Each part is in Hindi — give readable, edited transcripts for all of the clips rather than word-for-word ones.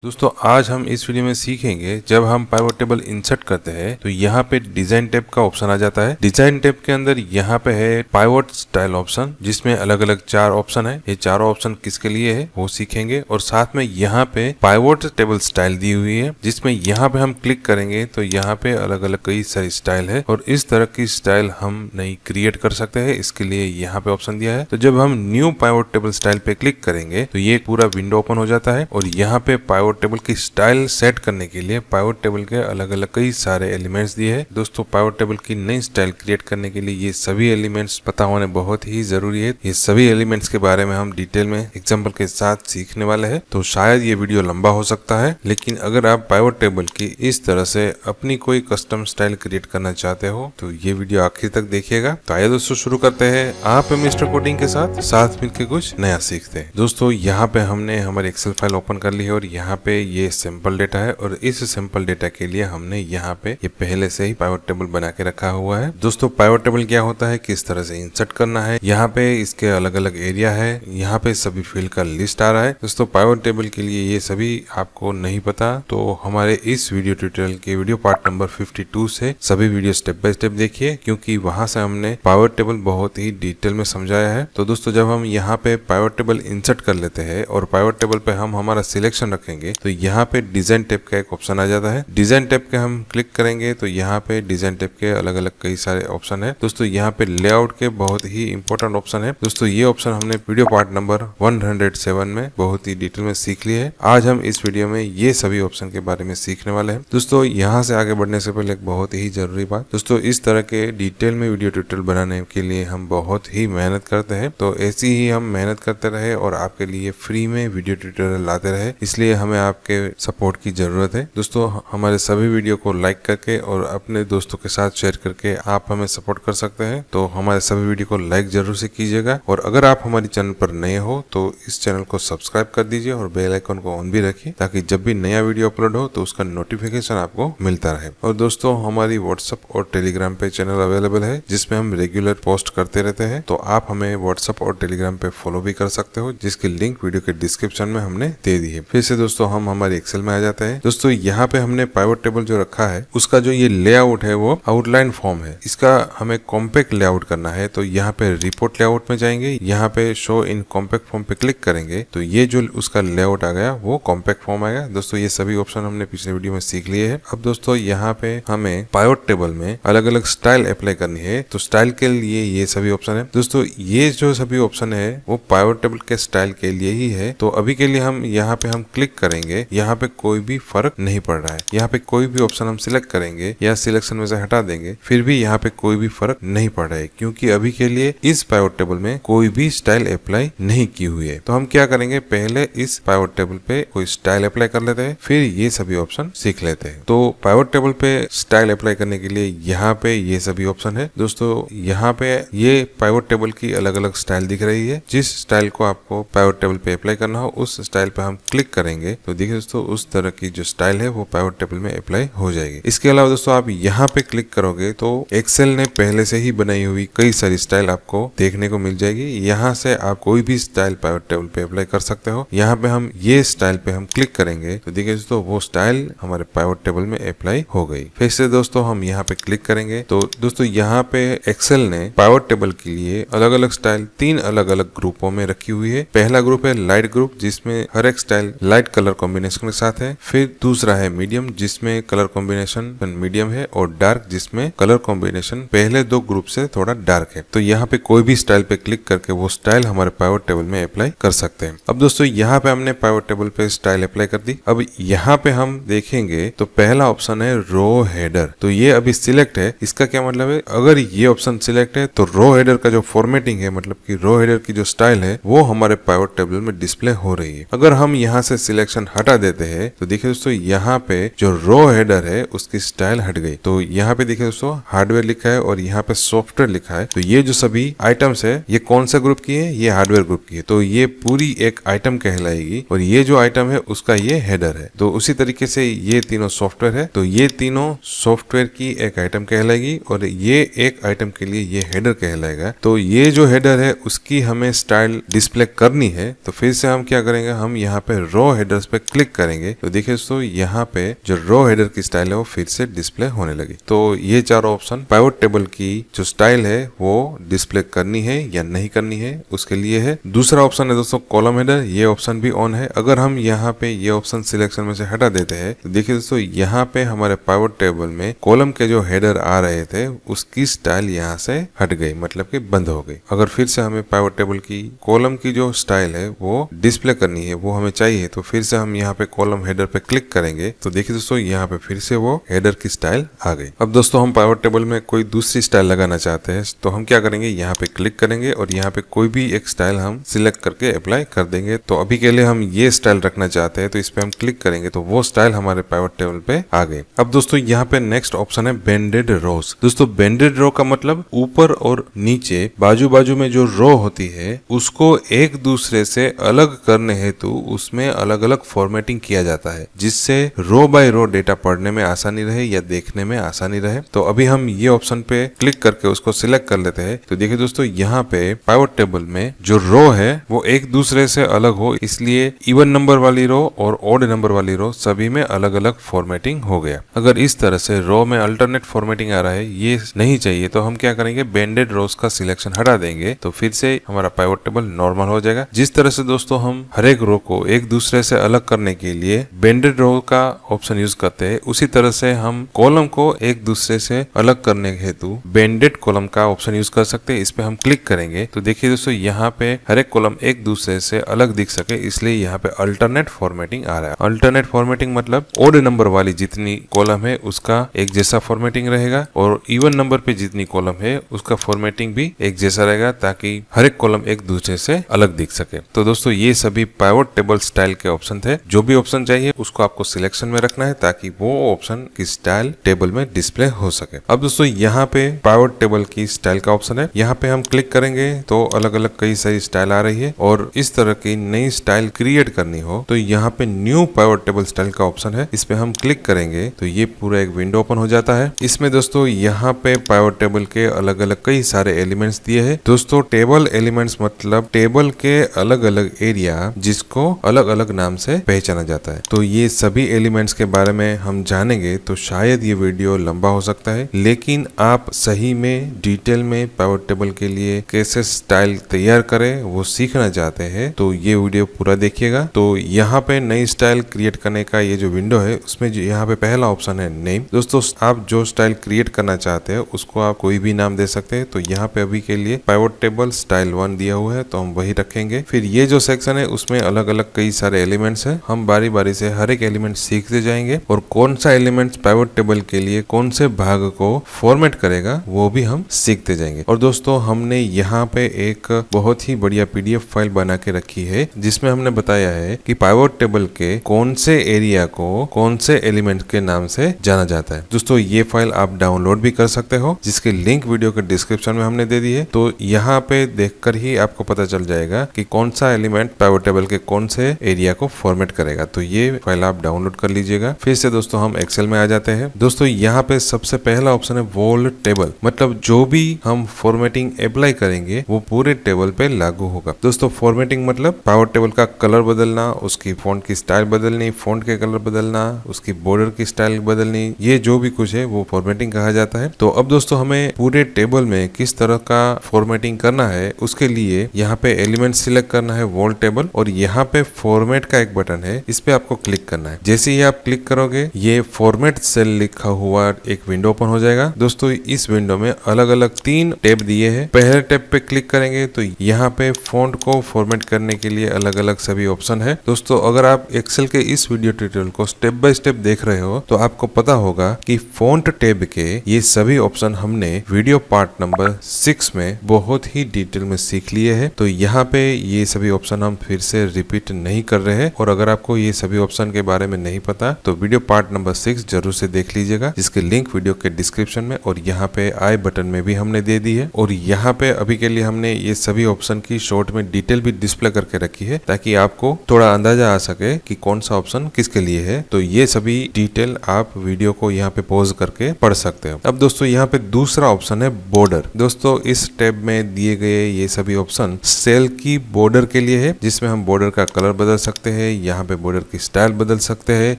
दोस्तों आज हम इस वीडियो में सीखेंगे जब हम पाइवट टेबल इंसर्ट करते हैं तो यहाँ पे डिजाइन टैब का ऑप्शन आ जाता है। डिजाइन टैब के अंदर यहाँ पे है पाइवट स्टाइल ऑप्शन जिसमें अलग अलग 4 ऑप्शन है। ये चारों ऑप्शन किसके लिए है वो सीखेंगे और साथ में यहाँ पे पाइवट टेबल स्टाइल दी हुई है जिसमें यहाँ पे हम क्लिक करेंगे तो यहाँ पे अलग अलग कई सारी स्टाइल है और इस तरह की स्टाइल हम नई क्रिएट कर सकते हैं। इसके लिए यहाँ पे ऑप्शन दिया है। तो जब हम न्यू पाइवट टेबल स्टाइल पे क्लिक करेंगे तो ये पूरा विंडो ओपन हो जाता है और यहाँ पे पाइवट टेबल की स्टाइल सेट करने के लिए पाइवट टेबल के अलग अलग कई सारे एलिमेंट्स दिए हैं। दोस्तों पाइवट टेबल की नई स्टाइल क्रिएट करने के लिए ये सभी एलिमेंट्स पता होने बहुत ही जरूरी है। ये सभी एलिमेंट्स के बारे में हम डिटेल में एग्जांपल के साथ सीखने वाले हैं। तो शायद ये वीडियो लंबा हो सकता है, लेकिन अगर आप पाइवट टेबल की इस तरह से अपनी कोई कस्टम स्टाइल क्रिएट करना चाहते हो तो ये वीडियो आखिर तक देखिएगा। तो आइए दोस्तों शुरू करते हैं आप मिस्टर कोडिंग के साथ मिलकर कुछ नया सीखते हैं। दोस्तों यहाँ पे हमने हमारी एक्सेल फाइल ओपन कर ली है और यहाँ पे ये सिंपल डेटा है और इस सिंपल डेटा के लिए हमने यहाँ पे ये पहले से ही पाइवट टेबल बना के रखा हुआ है। दोस्तों पाइवट टेबल क्या होता है, किस तरह से इंसर्ट करना है, यहाँ पे इसके अलग अलग एरिया है, यहाँ पे सभी फील्ड का लिस्ट आ रहा है। दोस्तों पाइवट टेबल के लिए ये सभी आपको नहीं पता तो हमारे इस वीडियो ट्यूटोरियल के वीडियो पार्ट नंबर 52 से सभी वीडियो स्टेप बाय स्टेप देखिए, क्योंकि वहां से हमने पाइवट टेबल बहुत ही डिटेल में समझाया है। तो दोस्तों जब हम यहाँ पे पाइवट टेबल इंसर्ट कर लेते हैं और पाइवट टेबल पे हम हमारा सिलेक्शन रखेंगे तो यहाँ पे डिजाइन टैब का एक ऑप्शन आ जाता है। डिजाइन टैब के हम क्लिक करेंगे तो यहाँ पे डिजाइन टैब के अलग अलग कई सारे ऑप्शन है। दोस्तों यहाँ पे लेआउट के बहुत ही इंपॉर्टेंट ऑप्शन है। दोस्तों ये ऑप्शन हमने वीडियो पार्ट नंबर 107 में बहुत ही डिटेल में सीख लिए है। आज हम इस वीडियो में ये सभी ऑप्शन के बारे में सीखने वाले हैं। दोस्तों यहाँ से आगे बढ़ने से पहले एक बहुत ही जरूरी बात, दोस्तों इस तरह के डिटेल में वीडियो ट्यूटोरियल बनाने के लिए हम बहुत ही मेहनत करते हैं। तो ऐसी ही हम मेहनत करते रहे और आपके लिए फ्री में वीडियो ट्यूटोरियल लाते रहे, इसलिए हमें आपके सपोर्ट की जरूरत है। दोस्तों हमारे सभी वीडियो को लाइक करके और अपने दोस्तों के साथ शेयर करके आप हमें सपोर्ट कर सकते हैं। तो हमारे सभी वीडियो को लाइक जरूर से कीजिएगा और अगर आप हमारे चैनल पर नए हो तो इस चैनल को सब्सक्राइब कर दीजिए और बेल आइकन को ऑन भी रखिए ताकि जब भी नया वीडियो अपलोड हो तो उसका नोटिफिकेशन आपको मिलता रहे। और दोस्तों हमारी व्हाट्सएप और टेलीग्राम पे चैनल अवेलेबल है जिसमें हम रेगुलर पोस्ट करते रहते हैं। तो आप हमें व्हाट्सएप और टेलीग्राम पे फॉलो भी कर सकते हो, जिसकी लिंक वीडियो के डिस्क्रिप्शन में हमने दे दी है। फिर से दोस्तों हम हमारे एक्सेल में आ जाते हैं। दोस्तों यहाँ पे हमने पाइवट टेबल जो रखा है उसका जो ये लेआउट है वो आउटलाइन फॉर्म है। इसका हमें कॉम्पैक्ट लेआउट करना है तो यहाँ पे रिपोर्ट लेआउट में जाएंगे, यहाँ पे शो इन कॉम्पैक्ट फॉर्म पे क्लिक करेंगे तो ये जो उसका लेआउट आ गया वो कॉम्पैक्ट फॉर्म आएगा। दोस्तों ये सभी ऑप्शन हमने पिछले वीडियो में सीख लिए हैं। अब दोस्तों यहाँ पे हमें पाइवट टेबल में अलग अलग स्टाइल अप्लाई करनी है तो स्टाइल के लिए ये सभी ऑप्शन है। दोस्तों ये जो सभी ऑप्शन है वो पाइवट टेबल के स्टाइल के लिए ही है। तो अभी के लिए हम यहाँ पे हम क्लिक करेंगे, यहाँ पे कोई भी फर्क नहीं पड़ रहा है। यहाँ पे कोई भी ऑप्शन हम सिलेक्ट करेंगे या सिलेक्शन में से हटा देंगे फिर भी यहाँ पे कोई भी फर्क नहीं पड़ रहा है, क्योंकि अभी के लिए इस पाइवट टेबल में कोई भी स्टाइल अप्लाई नहीं की हुई है। तो हम क्या करेंगे, पहले इस पाइवट टेबल पे कोई स्टाइल अप्लाई कर लेते हैं, फिर ये सभी ऑप्शन सीख लेते हैं। तो पाइवट टेबल पे स्टाइल अप्लाई करने के लिए यहाँ पे ये सभी ऑप्शन है। दोस्तों यहाँ पे ये पाइवट टेबल की अलग अलग स्टाइल दिख रही है। जिस स्टाइल को आपको पाइवट टेबल पे अप्लाई करना हो उस स्टाइल पे हम क्लिक करेंगे तो देखिए दोस्तों उस तरह की जो स्टाइल है वो पाइवट टेबल में अप्लाई हो जाएगी। इसके अलावा दोस्तों आप यहाँ पे क्लिक करोगे तो एक्सेल ने पहले से ही बनाई हुई कई सारी स्टाइल आपको देखने को मिल जाएगी। यहाँ से आप कोई भी स्टाइल पाइवट टेबल पे अप्लाई कर सकते हो। यहाँ पे हम ये स्टाइल पे हम क्लिक करेंगे तो देखिए दोस्तों वो स्टाइल हमारे पाइवट टेबल में अप्लाई हो गई। फिर से दोस्तों हम यहाँ पे क्लिक करेंगे तो दोस्तों यहाँ पे एक्सेल ने पाइवट टेबल के लिए अलग अलग स्टाइल 3 अलग अलग ग्रुपों में रखी हुई है। पहला ग्रुप है लाइट ग्रुप जिसमें हर एक स्टाइल लाइट कलर कॉम्बिनेशन के साथ है। फिर दूसरा है मीडियम जिसमें कलर कॉम्बिनेशन मीडियम है और डार्क जिसमें कलर कॉम्बिनेशन पहले 2 ग्रुप से थोड़ा डार्क है। तो यहाँ पे कोई भी स्टाइल पे क्लिक करके वो स्टाइल हमारे पाइवट टेबल में अप्लाई कर सकते हैं। अब दोस्तों यहाँ पे हमने पाइवट टेबल पे स्टाइल अप्लाई कर दी। अब यहाँ पे हम देखेंगे तो पहला ऑप्शन है रो हेडर। तो ये अभी सिलेक्ट है। इसका क्या मतलब है, अगर ये ऑप्शन सिलेक्ट है तो रो हेडर का जो फॉर्मेटिंग है, मतलब कि रो हेडर की जो स्टाइल है वो हमारे पाइवट टेबल में डिस्प्ले हो रही है। अगर हम यहाँ से सिलेक्शन हटा देते हैं तो देखिए दोस्तों यहाँ पे जो रो हेडर है उसकी स्टाइल हट गई। तो यहाँ पे देखिए दोस्तों हार्डवेयर लिखा है और यहाँ पे सॉफ्टवेयर लिखा है। तो ये जो सभी आइटम्स है ये कौन सा ग्रुप की है, ये हार्डवेयर ग्रुप की है। तो ये पूरी एक आइटम कहलाएगी और ये जो आइटम है उसका ये हेडर है। तो उसी तरीके से ये तीनों सॉफ्टवेयर है तो ये तीनों सॉफ्टवेयर की एक आइटम कहलाएगी और ये एक आइटम के लिए ये हेडर कहलाएगा। तो ये जो हेडर है उसकी हमें स्टाइल डिस्प्ले करनी है। तो फिर से हम क्या करेंगे, हम यहाँ पे रो हेडर्स पे क्लिक करेंगे तो देखिए दोस्तों यहाँ पे जो रो हेडर की स्टाइल है वो फिर से डिस्प्ले होने लगी। तो ये चारों ऑप्शन पाइवट टेबल की जो स्टाइल है वो डिस्प्ले करनी है या नहीं करनी है उसके लिए है। दूसरा ऑप्शन है दोस्तों कॉलम हेडर, ये ऑप्शन भी ऑन है। अगर हम यहाँ पे ये ऑप्शन सिलेक्शन में से हटा देते हैं तो देखिए दोस्तों यहाँ पे हमारे पाइवट टेबल में कॉलम के जो हेडर आ रहे थे उसकी स्टाइल यहाँ से हट गई, मतलब कि बंद हो गई। अगर फिर से हमें पाइवट टेबल की कॉलम की जो स्टाइल है वो डिस्प्ले करनी है, वो हमें चाहिए, तो फिर से हम यहाँ पे कॉलम हेडर पे क्लिक करेंगे तो देखिए दोस्तों यहाँ पे फिर से वो हेडर की स्टाइल आ गई। अब दोस्तों हम पाइवट टेबल में कोई दूसरी स्टाइल लगाना चाहते हैं तो हम क्या करेंगे, यहाँ पे क्लिक करेंगे और यहाँ पे कोई भी एक स्टाइल हम सिलेक्ट करके अप्लाई कर देंगे। तो अभी के लिए हम ये स्टाइल रखना चाहते हैं तो इस पे हम क्लिक करेंगे तो वो स्टाइल हमारे पाइवट टेबल पे आ गई। अब दोस्तों यहाँ पे नेक्स्ट ऑप्शन है बेंडेड रोज। दोस्तों बेंडेड रो का मतलब ऊपर और नीचे बाजू बाजू में जो रो होती है उसको एक दूसरे से अलग करने हेतु उसमें अलग अलग फॉर्मेटिंग किया जाता है, जिससे रो बाय रो डेटा पढ़ने में आसानी रहे या देखने में आसानी रहे। तो अभी हम ये ऑप्शन पे क्लिक करके उसको सिलेक्ट कर लेते हैं तो देखिए दोस्तों यहाँ पे पाइवट टेबल में जो रो है वो एक दूसरे से अलग हो, इसलिए इवन नंबर वाली रो और ऑड नंबर वाली रो सभी में अलग अलग फॉर्मेटिंग हो गया। अगर इस तरह से रो में अल्टरनेट फॉर्मेटिंग आ रहा है, ये नहीं चाहिए, तो हम क्या करेंगे, बेंडेड रोज का सिलेक्शन हटा देंगे तो फिर से हमारा पाइवट टेबल नॉर्मल हो जाएगा। जिस तरह से दोस्तों हम हर एक रो को एक दूसरे से अलग करने के लिए बेंडेड रो का ऑप्शन यूज करते हैं, उसी तरह से हम कॉलम को एक दूसरे से अलग करने हेतु बेंडेड कॉलम का ऑप्शन यूज कर सकते हैं। इस पे हम क्लिक करेंगे तो देखिए दोस्तों यहाँ पे हर एक कॉलम एक दूसरे से अलग दिख सके, इसलिए यहाँ पे अल्टरनेट फॉर्मेटिंग आ रहा है। अल्टरनेट फॉर्मेटिंग मतलब ओड नंबर वाली जितनी कॉलम है उसका एक जैसा फॉर्मेटिंग रहेगा और इवन नंबर पे जितनी कॉलम है उसका फॉर्मेटिंग भी एक जैसा रहेगा, ताकि हर एक कॉलम एक दूसरे से अलग दिख सके। तो दोस्तों ये सभी पाइवट टेबल स्टाइल के ऑप्शन थे। जो भी ऑप्शन चाहिए उसको आपको सिलेक्शन में रखना है ताकि वो ऑप्शन की स्टाइल टेबल में डिस्प्ले हो सके। अब दोस्तों यहाँ पे पाइवट टेबल की स्टाइल का ऑप्शन है, यहाँ पे हम क्लिक करेंगे तो अलग अलग कई सारी स्टाइल आ रही है और इस तरह की नई स्टाइल क्रिएट करनी हो तो यहाँ पे न्यू पाइवट टेबल स्टाइल का ऑप्शन है, इस पे हम क्लिक करेंगे तो ये पूरा एक विंडो ओपन हो जाता है। इसमें दोस्तों यहाँ पे पाइवट टेबल के अलग अलग कई सारे एलिमेंट्स दिए हैं। दोस्तों टेबल एलिमेंट्स मतलब टेबल के अलग अलग एरिया जिसको अलग अलग नाम से पहचाना जाता है। तो ये सभी एलिमेंट्स के बारे में हम जानेंगे तो शायद ये वीडियो लंबा हो सकता है, लेकिन आप सही में डिटेल में पाइवट टेबल के लिए कैसे स्टाइल तैयार करें वो सीखना चाहते हैं तो ये वीडियो पूरा देखिएगा। तो यहाँ पे नई स्टाइल क्रिएट करने का ये जो विंडो है उसमें जो यहाँ पे पहला ऑप्शन है नेम। दोस्तों आप जो स्टाइल क्रिएट करना चाहते हैं उसको आप कोई भी नाम दे सकते हैं। तो यहाँ पे अभी के लिए पाइवट टेबल स्टाइल 1 दिया हुआ है तो हम वही रखेंगे। फिर ये जो सेक्शन है उसमें अलग अलग कई सारे एलिमेंट्स हैं, हम बारी बारी से हर एक एलिमेंट सीखते जाएंगे और कौन सा एलिमेंट पाइवट टेबल के लिए कौन से भाग को फॉर्मेट करेगा वो भी हम सीखते जाएंगे। और दोस्तों हमने यहाँ पे एक बहुत ही बढ़िया PDF फाइल बना के रखी है जिसमें हमने बताया है कि पाइवट टेबल के कौन से एरिया को कौन से एलिमेंट के नाम से जाना जाता है। दोस्तों ये फाइल आप डाउनलोड भी कर सकते हो जिसकी लिंक वीडियो के डिस्क्रिप्शन में हमने दे दी है। तो यहाँ पे देखकर ही आपको पता चल जाएगा कि कौन सा एलिमेंट पाइवट टेबल के कौन से एरिया को फॉर्मेट करेगा। तो ये फाइल आप डाउनलोड कर लीजिएगा। फिर से दोस्तों हम एक्सेल में आ जाते हैं। दोस्तों यहाँ पे सबसे पहला ऑप्शन है वॉल टेबल, मतलब जो भी हम फॉर्मेटिंग अप्लाई करेंगे वो पूरे टेबल पे लागू होगा। दोस्तों फॉर्मेटिंग मतलब पाइवट टेबल का कलर बदलना, उसकी फॉन्ट की स्टाइल बदलनी, फॉन्ट के कलर बदलना, उसकी बॉर्डर की स्टाइल बदलनी, ये जो भी कुछ है वो फॉर्मेटिंग कहा जाता है। तो अब दोस्तों हमें पूरे टेबल में किस तरह का फॉर्मेटिंग करना है उसके लिए यहाँ पे एलिमेंट सिलेक्ट करना है वॉल टेबल और यहाँ पे फॉर्मेट का एक बटन है, इस पे आपको क्लिक करना है। जैसे ही आप क्लिक करोगे ये फॉर्मेट सेल लिखा हुआ एक विंडो ओपन हो जाएगा। दोस्तों इस विंडो में अलग अलग 3 टैब दिए हैं। पहले टैब पे क्लिक करेंगे तो यहाँ पे फॉन्ट को फॉर्मेट करने के लिए अलग अलग सभी ऑप्शन है। दोस्तों अगर आप एक्सेल के इस वीडियो ट्यूटोरियल को स्टेप बाय स्टेप देख रहे हो तो आपको पता होगा कि फॉन्ट टैब के ये सभी ऑप्शन हमने वीडियो पार्ट नंबर 6 में बहुत ही डिटेल में सीख लिए हैं। तो यहाँ पे ये सभी ऑप्शन हम फिर से रिपीट नहीं कर रहे हैं और अगर आपको ये सभी ऑप्शन के बारे में नहीं पता तो वीडियो पार्ट नंबर 6 जरूर से देख लीजिएगा जिसके लिंक वीडियो के डिस्क्रिप्शन में और यहाँ पे आई बटन में भी हमने दे दी है। और यहाँ पे अभी के लिए हमने ये सभी ऑप्शन की शॉर्ट में डिटेल भी डिस्प्ले करके रखी है ताकि आपको थोड़ा अंदाजा आ सके कि कौन सा ऑप्शन किसके लिए है। तो ये सभी डिटेल आप वीडियो को यहाँ पे पॉज करके पढ़ सकते हो। अब दोस्तों यहाँ पे दूसरा ऑप्शन है बॉर्डर। दोस्तों इस टैब में दिए गए ये सभी ऑप्शन सेल की बॉर्डर के लिए है जिसमें हम बॉर्डर का कलर बदल सकते हैं यहाँ पे बॉर्डर की स्टाइल बदल सकते हैं,